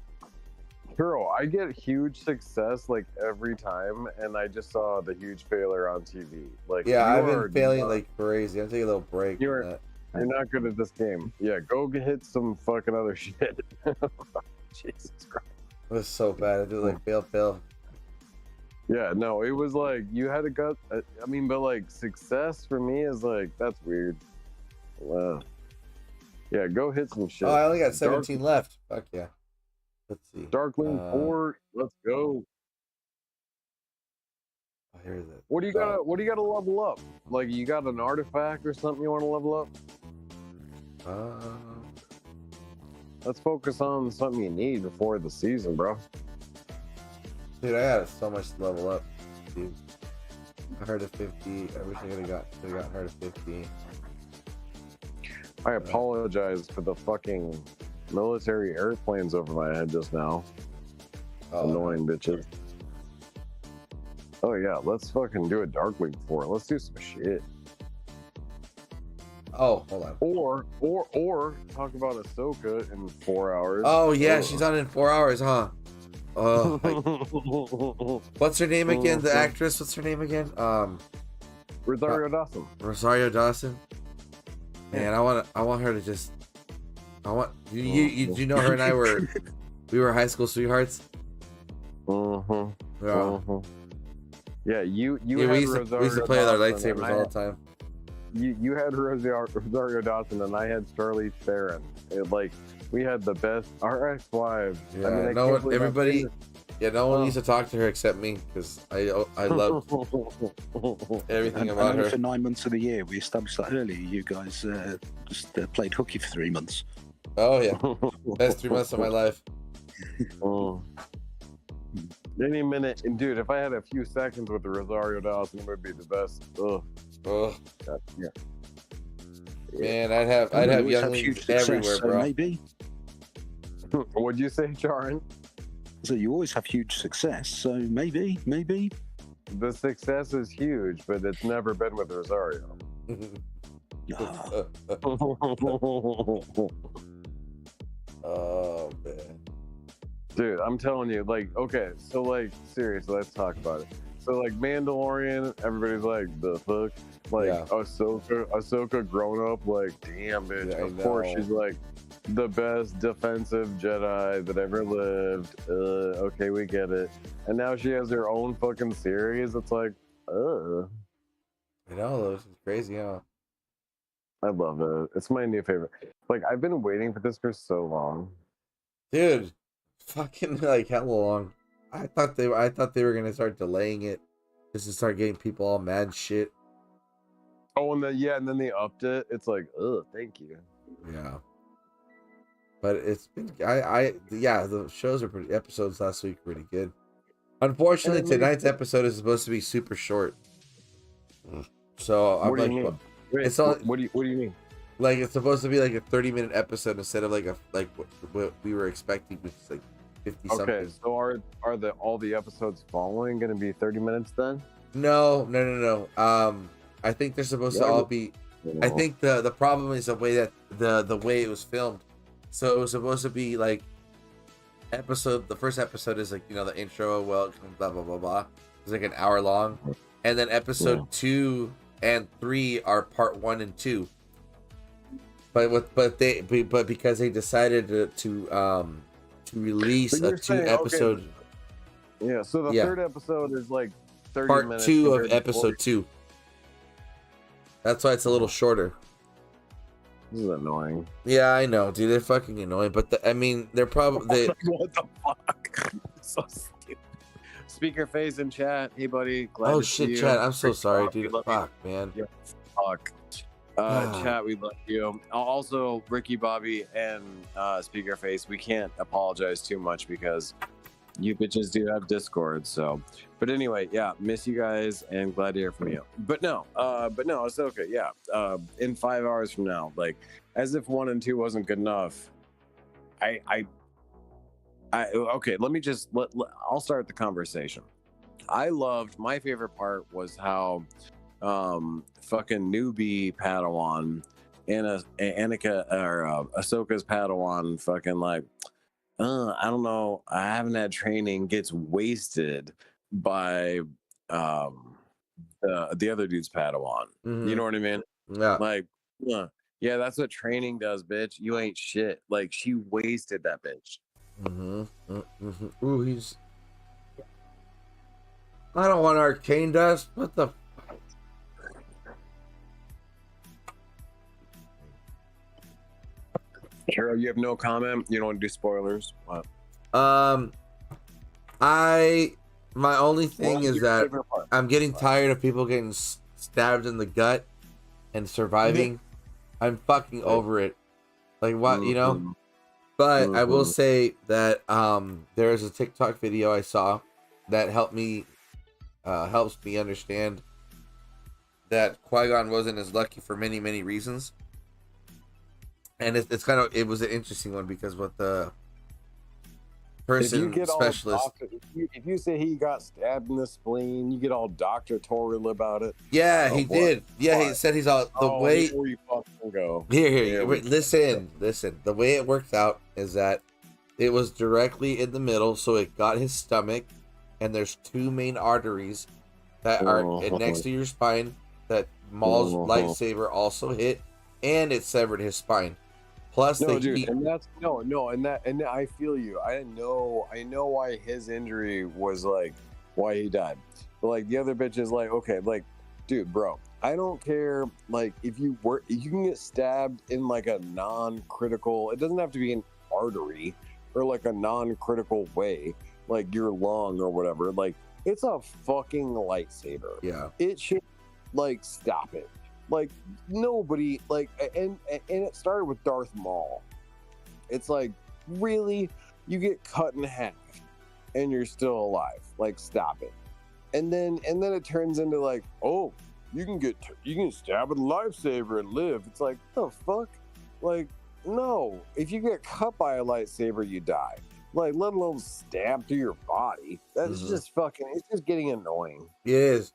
Speaker 1: Churro, I get huge success like every time, and I just saw the huge failure on TV. Like,
Speaker 3: Yeah, I've
Speaker 1: you are
Speaker 3: been failing
Speaker 1: not-
Speaker 3: like crazy. I'm taking a little break.
Speaker 1: You're-
Speaker 3: from that.
Speaker 1: You're not good at this game. Yeah, go hit some fucking other shit. Jesus Christ.
Speaker 3: It was so bad. I did like fail.
Speaker 1: Yeah, no, it was like you had a gut. I mean, but like success for me is like that's weird. Yeah, go hit some shit.
Speaker 3: Oh, I only got 17 left. Fuck yeah. Let's see.
Speaker 1: Darkling Port, let's go.
Speaker 3: Oh, here's it.
Speaker 1: What do you got? What do you got to level up? Like you got an artifact or something you want to level up? Let's focus on something you need before the season, bro.
Speaker 3: Dude, I got so much to level up. Dude, I heard a 50. I wish I could have got her to 50.
Speaker 1: I apologize for the fucking military airplanes over my head just now.
Speaker 3: Oh,
Speaker 1: Annoying bitches. Oh yeah, let's fucking do a Darkling Port. Let's do some shit.
Speaker 3: Oh, hold on.
Speaker 1: Or talk about Ahsoka in 4 hours.
Speaker 3: Oh yeah, she's on in 4 hours, huh? What's her name again? The actress. What's her name again?
Speaker 1: Rosario Dawson.
Speaker 3: Rosario Dawson. Man, I want her to just. You know her and I we were high school sweethearts. Yeah.
Speaker 1: Yeah, you.
Speaker 3: Yeah, we used to play with our lightsabers all the time.
Speaker 1: You had Rosario Dawson and I had Charlize Theron. Like we had the best. Our ex-wives.
Speaker 3: Yeah,
Speaker 1: I mean,
Speaker 3: no one, everybody. Yeah, no one used to talk to her except me because I loved everything about her.
Speaker 4: For 9 months of the year, we established that earlier. You guys just played hooky for 3 months.
Speaker 3: Oh yeah, best 3 months of my life.
Speaker 1: Any minute, and dude, if I had a few seconds with the Rosario Dawson, it would be the best. Ugh.
Speaker 3: Oh
Speaker 1: Yeah.
Speaker 3: man, I'd have
Speaker 4: We always
Speaker 3: younglings
Speaker 4: success,
Speaker 3: everywhere,
Speaker 4: so
Speaker 3: bro.
Speaker 4: maybe.
Speaker 1: What'd you say, Charon?
Speaker 4: So you always have huge success, so maybe.
Speaker 1: The success is huge, but it's never been with Rosario.
Speaker 4: Ah,
Speaker 3: Oh man.
Speaker 1: Dude, I'm telling you, like, okay, so like, seriously, let's talk about it. So like, Mandalorian, everybody's like, the fuck, like,
Speaker 3: Yeah.
Speaker 1: Ahsoka grown up, like, damn, bitch.
Speaker 3: Yeah, I
Speaker 1: of course,
Speaker 3: know.
Speaker 1: she's like the best defensive Jedi that ever lived. Okay, we get it. And now she has her own fucking series. It's like,
Speaker 3: I know, this is crazy, huh?
Speaker 1: I love it. It's my new favorite. Like, I've been waiting for this for so long.
Speaker 3: Dude, fucking like hell long. I thought they were gonna start delaying it just to start getting people all mad and shit.
Speaker 1: Oh, and then they upped it. It's like, thank you.
Speaker 3: Yeah. But it's been the shows are pretty episodes last week were pretty good. Unfortunately, tonight's episode is supposed to be super short. So I'm
Speaker 1: What do you mean? Wait,
Speaker 3: it's all-
Speaker 1: what do you mean?
Speaker 3: like it's supposed to be like a 30-minute episode instead of like what we were expecting, which is like 50 something.
Speaker 1: Okay, so are all the episodes following going to be 30 minutes then?
Speaker 3: No. I think they're supposed to all be. I think the problem is the way that the way it was filmed. So it was supposed to be like the first episode is like, the intro, welcome, blah blah blah blah. It's like an hour long, and then episode 2 and 3 are part 1 and 2. But because they decided to release
Speaker 1: But you're
Speaker 3: a 2
Speaker 1: saying,
Speaker 3: episode.
Speaker 1: Okay. Yeah, so the third episode is like 30
Speaker 3: Part
Speaker 1: minutes.
Speaker 3: 2
Speaker 1: compared
Speaker 3: of
Speaker 1: to
Speaker 3: episode
Speaker 1: 40.
Speaker 3: 2. That's why it's a little shorter.
Speaker 1: This is annoying.
Speaker 3: Yeah, I know, dude. They're fucking annoying. But they're probably
Speaker 1: What the fuck? So stupid. Speaker face in chat. Hey, buddy. Glad
Speaker 3: Oh
Speaker 1: to see
Speaker 3: shit,
Speaker 1: you.
Speaker 3: Chad. I'm so
Speaker 1: Great
Speaker 3: sorry,
Speaker 1: talk. We
Speaker 3: dude.
Speaker 1: love you.
Speaker 3: Fuck, man.
Speaker 1: Yeah, fuck. Chat, we love you. Also, Ricky, Bobby, and Speakerface, we can't apologize too much because you bitches do have Discord. So, but anyway, yeah, miss you guys and glad to hear from you. But no, it's okay. Yeah, in 5 hours from now, like as if 1 and 2 wasn't good enough. Okay. I'll start the conversation. My favorite part was how fucking newbie Padawan and Anakin or Ahsoka's Padawan fucking like I don't know, I haven't had training, gets wasted by the other dude's Padawan. You know what I mean?
Speaker 3: Yeah.
Speaker 1: Like yeah, that's what training does, bitch. You ain't shit. Like she wasted that bitch.
Speaker 3: Ooh, he's. I don't want arcane dust. What the?
Speaker 1: Churro, you have no comment. You don't want to do spoilers. What?
Speaker 3: My only thing is that I'm getting tired of people getting stabbed in the gut and surviving. I'm fucking over it. Like what, you know? But I will say that there's a TikTok video I saw that helps me understand that Qui-Gon wasn't as lucky for many, many reasons. And it was an interesting one because what the person specialist,
Speaker 1: if you say he got stabbed in the spleen, you get all doctor-torial about it.
Speaker 3: Yeah, he did. Yeah, he said he's all the way.
Speaker 1: Before you fucking go.
Speaker 3: Here. Listen. The way it works out is that it was directly in the middle, so it got his stomach, and there's 2 main arteries that are next to your spine that Maul's lightsaber also hit, and it severed his spine. Plus,
Speaker 1: and I feel you. I know why his injury was like why he died. But like the other bitch is like, okay, like, dude, bro, I don't care. Like, if you can get stabbed in like a non-critical. It doesn't have to be an artery or like a non-critical way, like your lung or whatever. Like, it's a fucking lightsaber.
Speaker 3: Yeah,
Speaker 1: it should like stop it. Like nobody like and it started with Darth Maul. It's like, really, you get cut in half and you're still alive. Like, stop it. And then it turns into like, oh, you can stab with a lightsaber and live. It's like, the fuck? Like, no. If you get cut by a lightsaber, you die. Like, let alone stabbed through your body. That's just fucking. It's just getting annoying.
Speaker 3: It is.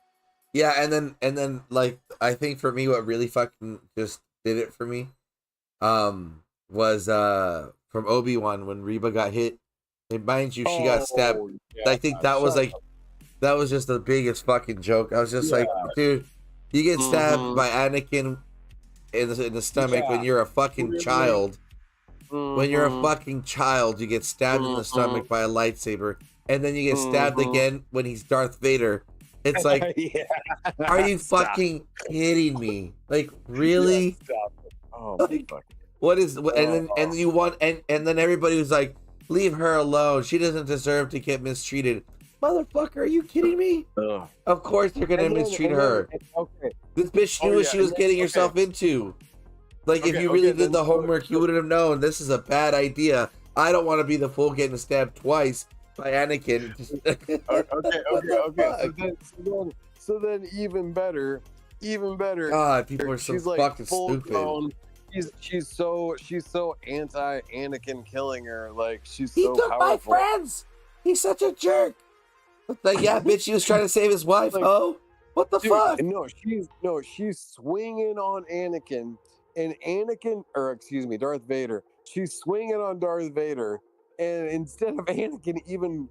Speaker 3: Yeah, and then like I think for me what really fucking just did it for me was from Obi-Wan when Reba got hit. And mind you, she got stabbed. Yeah, I think that was just the biggest fucking joke. I was just like, dude, you get stabbed by Anakin in the stomach when you're a fucking child. When you're a fucking child, you get stabbed in the stomach by a lightsaber, and then you get stabbed again when he's Darth Vader. It's like, are you fucking kidding me? Like, really?
Speaker 1: Oh,
Speaker 3: like, what is? And then everybody was like, leave her alone. She doesn't deserve to get mistreated. Motherfucker, are you kidding me? Of course you're gonna mistreat her. This bitch knew what she was getting herself into. Like, if you really did the homework, you would have known this is a bad idea. I don't want to be the fool getting stabbed twice by Anakin.
Speaker 1: Okay. So then even better.
Speaker 3: God, people are so fucking stupid.
Speaker 1: Grown. She's so anti Anakin killing her. Like, she's
Speaker 3: he
Speaker 1: so
Speaker 3: took
Speaker 1: powerful.
Speaker 3: my friends. He's such a jerk. Like, yeah, bitch, he was trying to save his wife. Like, oh, what the fuck?
Speaker 1: She's swinging on Anakin, and Darth Vader. She's swinging on Darth Vader, and instead of Anakin even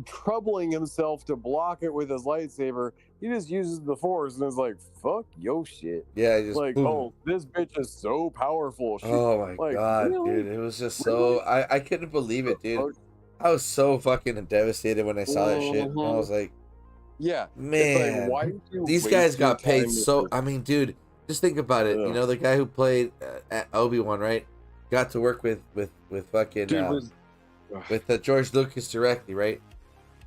Speaker 1: troubling himself to block it with his lightsaber, he just uses the Force and is like, "Fuck yo shit."
Speaker 3: Yeah, just
Speaker 1: like,
Speaker 3: boom.
Speaker 1: Oh, this bitch is so powerful.
Speaker 3: Oh my god, really? Dude, it was just so I couldn't believe it, dude. I was so fucking devastated when I saw that shit. And I was like,
Speaker 1: yeah,
Speaker 3: man,
Speaker 1: like,
Speaker 3: these guys got paid so. I mean, dude, just think about it. You know, the guy who played Obi-Wan, right? Got to work with fucking with George Lucas directly, right?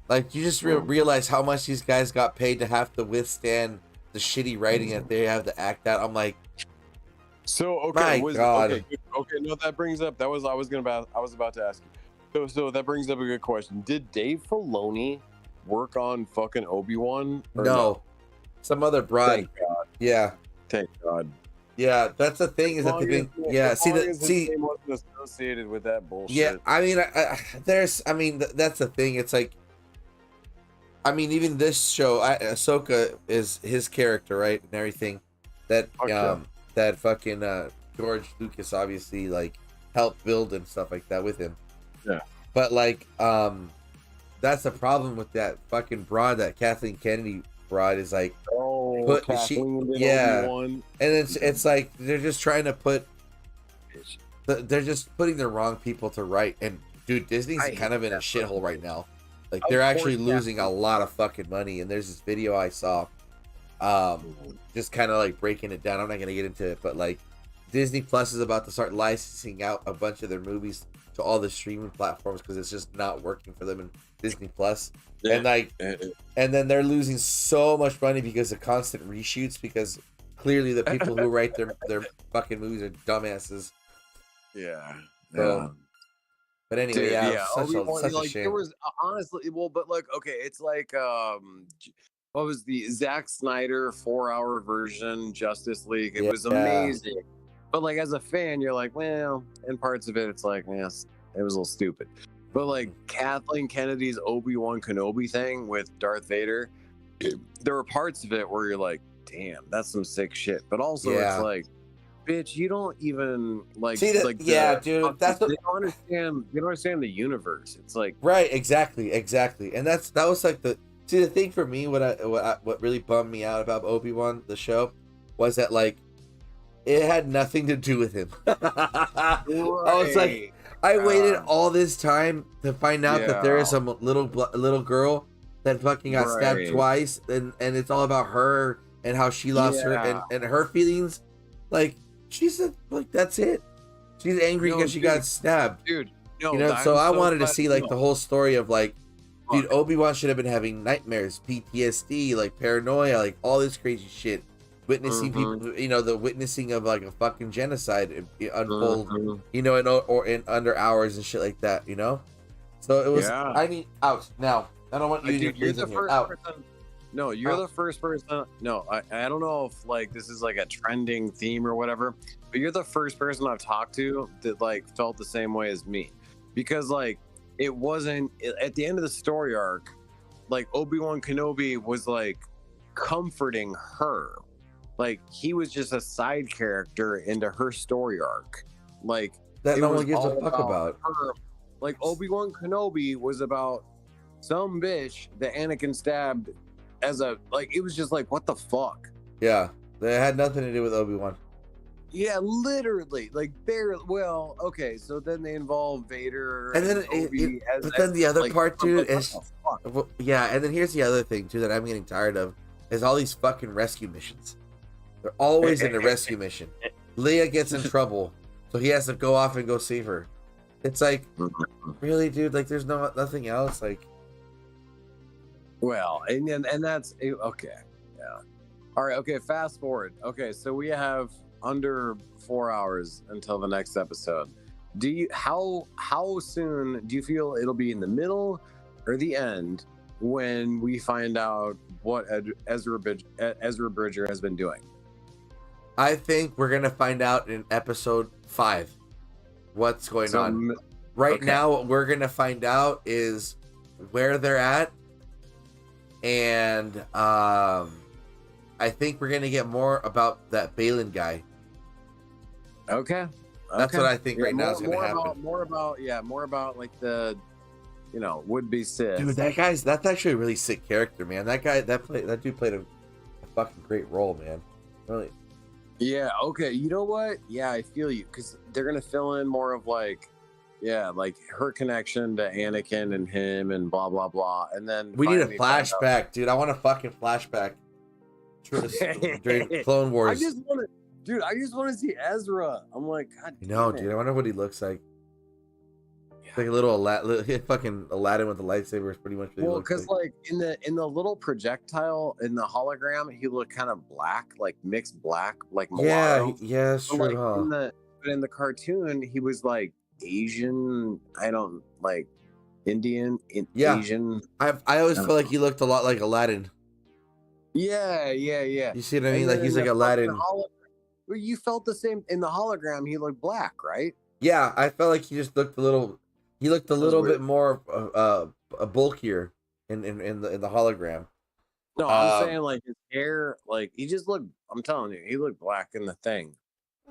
Speaker 3: Like, you just realize how much these guys got paid to have to withstand the shitty writing that they have to act out. I'm like,
Speaker 1: So
Speaker 3: My God.
Speaker 1: okay. No, that brings up I was about to ask you. So that brings up a good question. Did Dave Filoni work on fucking Obi-Wan?
Speaker 3: No, some other broad.
Speaker 1: Thank God.
Speaker 3: Yeah,
Speaker 1: Thank God.
Speaker 3: yeah. That's the thing is that they've been. Yeah,
Speaker 1: As long as his
Speaker 3: see.
Speaker 1: name wasn't associated with that bullshit.
Speaker 3: Yeah, I mean, there's. I mean, that's the thing. It's like. I mean, even this show, Ahsoka is his character, right, and everything. That that fucking George Lucas obviously like helped build and stuff like that with him.
Speaker 1: Yeah.
Speaker 3: But like, that's the problem with that fucking broad, that Kathleen Kennedy broad, is like, and it's like they're just trying to they're just putting the wrong people to write. And dude, Disney's kind of in a shithole right now. Like they're actually losing a lot of fucking money. And there's this video I saw, just kind of like breaking it down. I'm not gonna get into it, but like Disney Plus is about to start licensing out a bunch of their movies to all the streaming platforms because it's just not working for them in Disney Plus. Yeah. And like, and then they're losing so much money because of constant reshoots, because clearly the people who write their fucking movies are dumbasses.
Speaker 1: Yeah.
Speaker 3: So, but anyway, dude, yeah, such a shame.
Speaker 1: There was honestly, well, but like, okay, it's like, what was the Zack Snyder 4-hour version Justice League? It was amazing, but like as a fan, you're like, well, in parts of it, it's like, yes, it was a little stupid. But like Kathleen Kennedy's Obi-Wan Kenobi thing with Darth Vader, there were parts of it where you're like, damn, that's some sick shit. But also, it's like, bitch, you don't even like.
Speaker 3: See, dude, that's
Speaker 1: they don't understand. You don't understand the universe. It's like
Speaker 3: right, exactly, and that was like the thing for me. What really bummed me out about Obi-Wan the show was that like it had nothing to do with him. I was like, I waited all this time to find out that there is some little girl that fucking got stabbed twice, and it's all about her and how she lost her and her feelings. Like, she said, like, that's it. She's angry because she got stabbed.
Speaker 1: Dude, no,
Speaker 3: you know, so I wanted to see like the whole story of like, dude, Obi-Wan should have been having nightmares, PTSD, like paranoia, like all this crazy shit. Witnessing people, you know, the witnessing of like a fucking genocide unfold, you know, in under hours and shit like that, you know. So it was. I mean, out now. I don't want you to.
Speaker 1: You're the first person. No, you're the first person. No, I don't know if like this is like a trending theme or whatever, but you're the first person I've talked to that like felt the same way as me, because like it wasn't at the end of the story arc, like Obi-Wan Kenobi was like comforting her. Like he was just a side character into her story arc, like
Speaker 3: that no one gives a fuck about.
Speaker 1: Her. Like Obi-Wan Kenobi was about some bitch that Anakin stabbed as a like. It was just like, what the fuck?
Speaker 3: Yeah, that had nothing to do with Obi-Wan.
Speaker 1: Yeah, literally, like barely. Well, okay, so then they involve Vader,
Speaker 3: and then but then the other part, dude, is and then here's the other thing too that I'm getting tired of is all these fucking rescue missions. They're always in a rescue mission. Leia gets in trouble, so he has to go off and go save her. It's like, really, dude? Like, there's nothing else. Like,
Speaker 1: well, and that's okay. Yeah. All right. Okay. Fast forward. Okay. So we have under 4 hours until the next episode. How soon do you feel it'll be, in the middle or the end, when we find out what Ezra Bridger has been doing?
Speaker 3: I think we're gonna find out in episode 5 what's going on. Right now, what we're gonna find out is where they're at, and I think we're gonna get more about that Balin guy.
Speaker 1: Okay,
Speaker 3: that's what I think right now is gonna happen.
Speaker 1: More about like the, you know, would-be Sith.
Speaker 3: Dude, that's actually a really sick character, man. That dude played a fucking great role, man. Really.
Speaker 1: Yeah, okay. You know what? Yeah, I feel you, because they're going to fill in more of like, like her connection to Anakin and him and blah, blah, blah. And then
Speaker 3: we need a flashback, dude. I want a fucking flashback during Clone Wars.
Speaker 1: I just want to see Ezra. I'm like, God damn
Speaker 3: dude, I wonder what he looks like. It's like a little fucking Aladdin with the lightsaber is pretty much what he
Speaker 1: Well,
Speaker 3: looks
Speaker 1: because
Speaker 3: like.
Speaker 1: like in the little projectile in the hologram, he looked kind of black, like mixed black, like
Speaker 3: Yeah,
Speaker 1: mulatto.
Speaker 3: yeah, it's
Speaker 1: But
Speaker 3: true,
Speaker 1: like
Speaker 3: huh?
Speaker 1: in the cartoon, he was like Asian. I don't like Indian,
Speaker 3: Yeah.
Speaker 1: Asian.
Speaker 3: I always felt like he looked a lot like Aladdin.
Speaker 1: Yeah.
Speaker 3: You see what I mean?
Speaker 1: And
Speaker 3: Like
Speaker 1: then
Speaker 3: he's
Speaker 1: in
Speaker 3: like
Speaker 1: the fucking
Speaker 3: Aladdin.
Speaker 1: well, you felt the same in the hologram. He looked black, right?
Speaker 3: Yeah, I felt like he just looked a little. He looked a
Speaker 1: That was
Speaker 3: little
Speaker 1: weird.
Speaker 3: bit more bulkier in the hologram.
Speaker 1: No, I'm saying like his hair, like he just looked. I'm telling you, he looked black in the thing.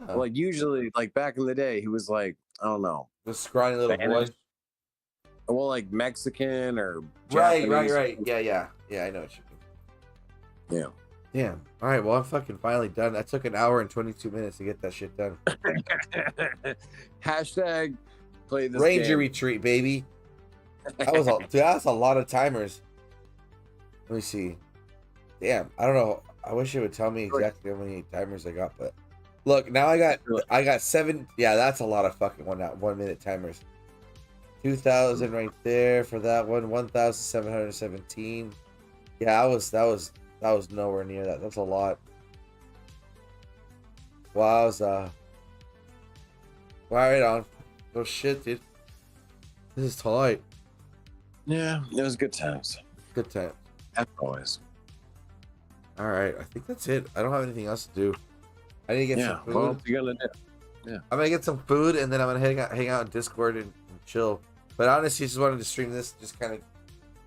Speaker 1: Like usually, like back in the day, he was like I don't know,
Speaker 3: the scrawny little
Speaker 1: Spanish,
Speaker 3: boy.
Speaker 1: well, like Mexican or
Speaker 3: Right.
Speaker 1: Japanese.
Speaker 3: Yeah. I know what you mean.
Speaker 1: Yeah.
Speaker 3: Damn. All right. Well, I'm fucking finally done. That took an hour and 22 minutes to get that shit done.
Speaker 1: Hashtag play this
Speaker 3: Ranger
Speaker 1: game.
Speaker 3: retreat, baby. That's a lot of timers. Let me see. Damn. I don't know. I wish it would tell me exactly how many timers I got, but look, now I got 7. Yeah, that's a lot of fucking 1 minute timers. 2,000 right there for that one. 1,717. Yeah, that was nowhere near that. That's a lot. Wowza. Right on. Oh shit, dude. This is tight.
Speaker 1: Yeah, it was good times.
Speaker 3: Good time.
Speaker 1: As always.
Speaker 3: All right, I think that's it. I don't have anything else to do. I need to get some food.
Speaker 1: Well, what you gonna do?
Speaker 3: I'm gonna get some food and then I'm gonna hang out in Discord and chill. But honestly, just wanted to stream this, just kind of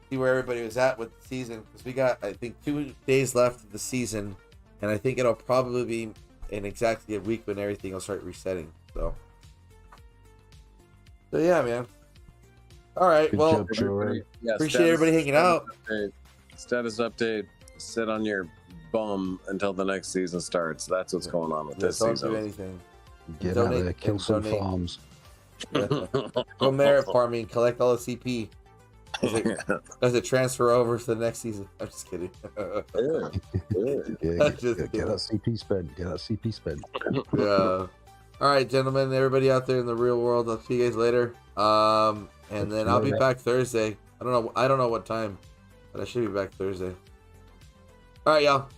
Speaker 3: see where everybody was at with the season, because we got, I think, 2 days left of the season, and I think it'll probably be in exactly a week when everything will start resetting. So yeah, man. All right,
Speaker 4: Good
Speaker 3: well,
Speaker 4: job, Churro.
Speaker 1: Yeah,
Speaker 3: appreciate everybody hanging out.
Speaker 1: Status update. Sit on your bum until the next season starts. That's what's going on with this
Speaker 3: Don't
Speaker 1: season.
Speaker 3: do anything.
Speaker 4: Get
Speaker 3: Donate
Speaker 4: out there, kill
Speaker 3: and
Speaker 4: some
Speaker 3: donate.
Speaker 4: farms.
Speaker 3: Go merit farming, collect all the CP. As it transfer over to the next season. I'm just kidding.
Speaker 4: Yeah,
Speaker 3: Just
Speaker 4: get
Speaker 3: kidding.
Speaker 4: that CP spend. Get that CP spend.
Speaker 3: Yeah. All right, gentlemen, everybody out there in the real world, I'll see you guys later. And then I'll be back Thursday. I don't know what time, but I should be back Thursday. All right, y'all.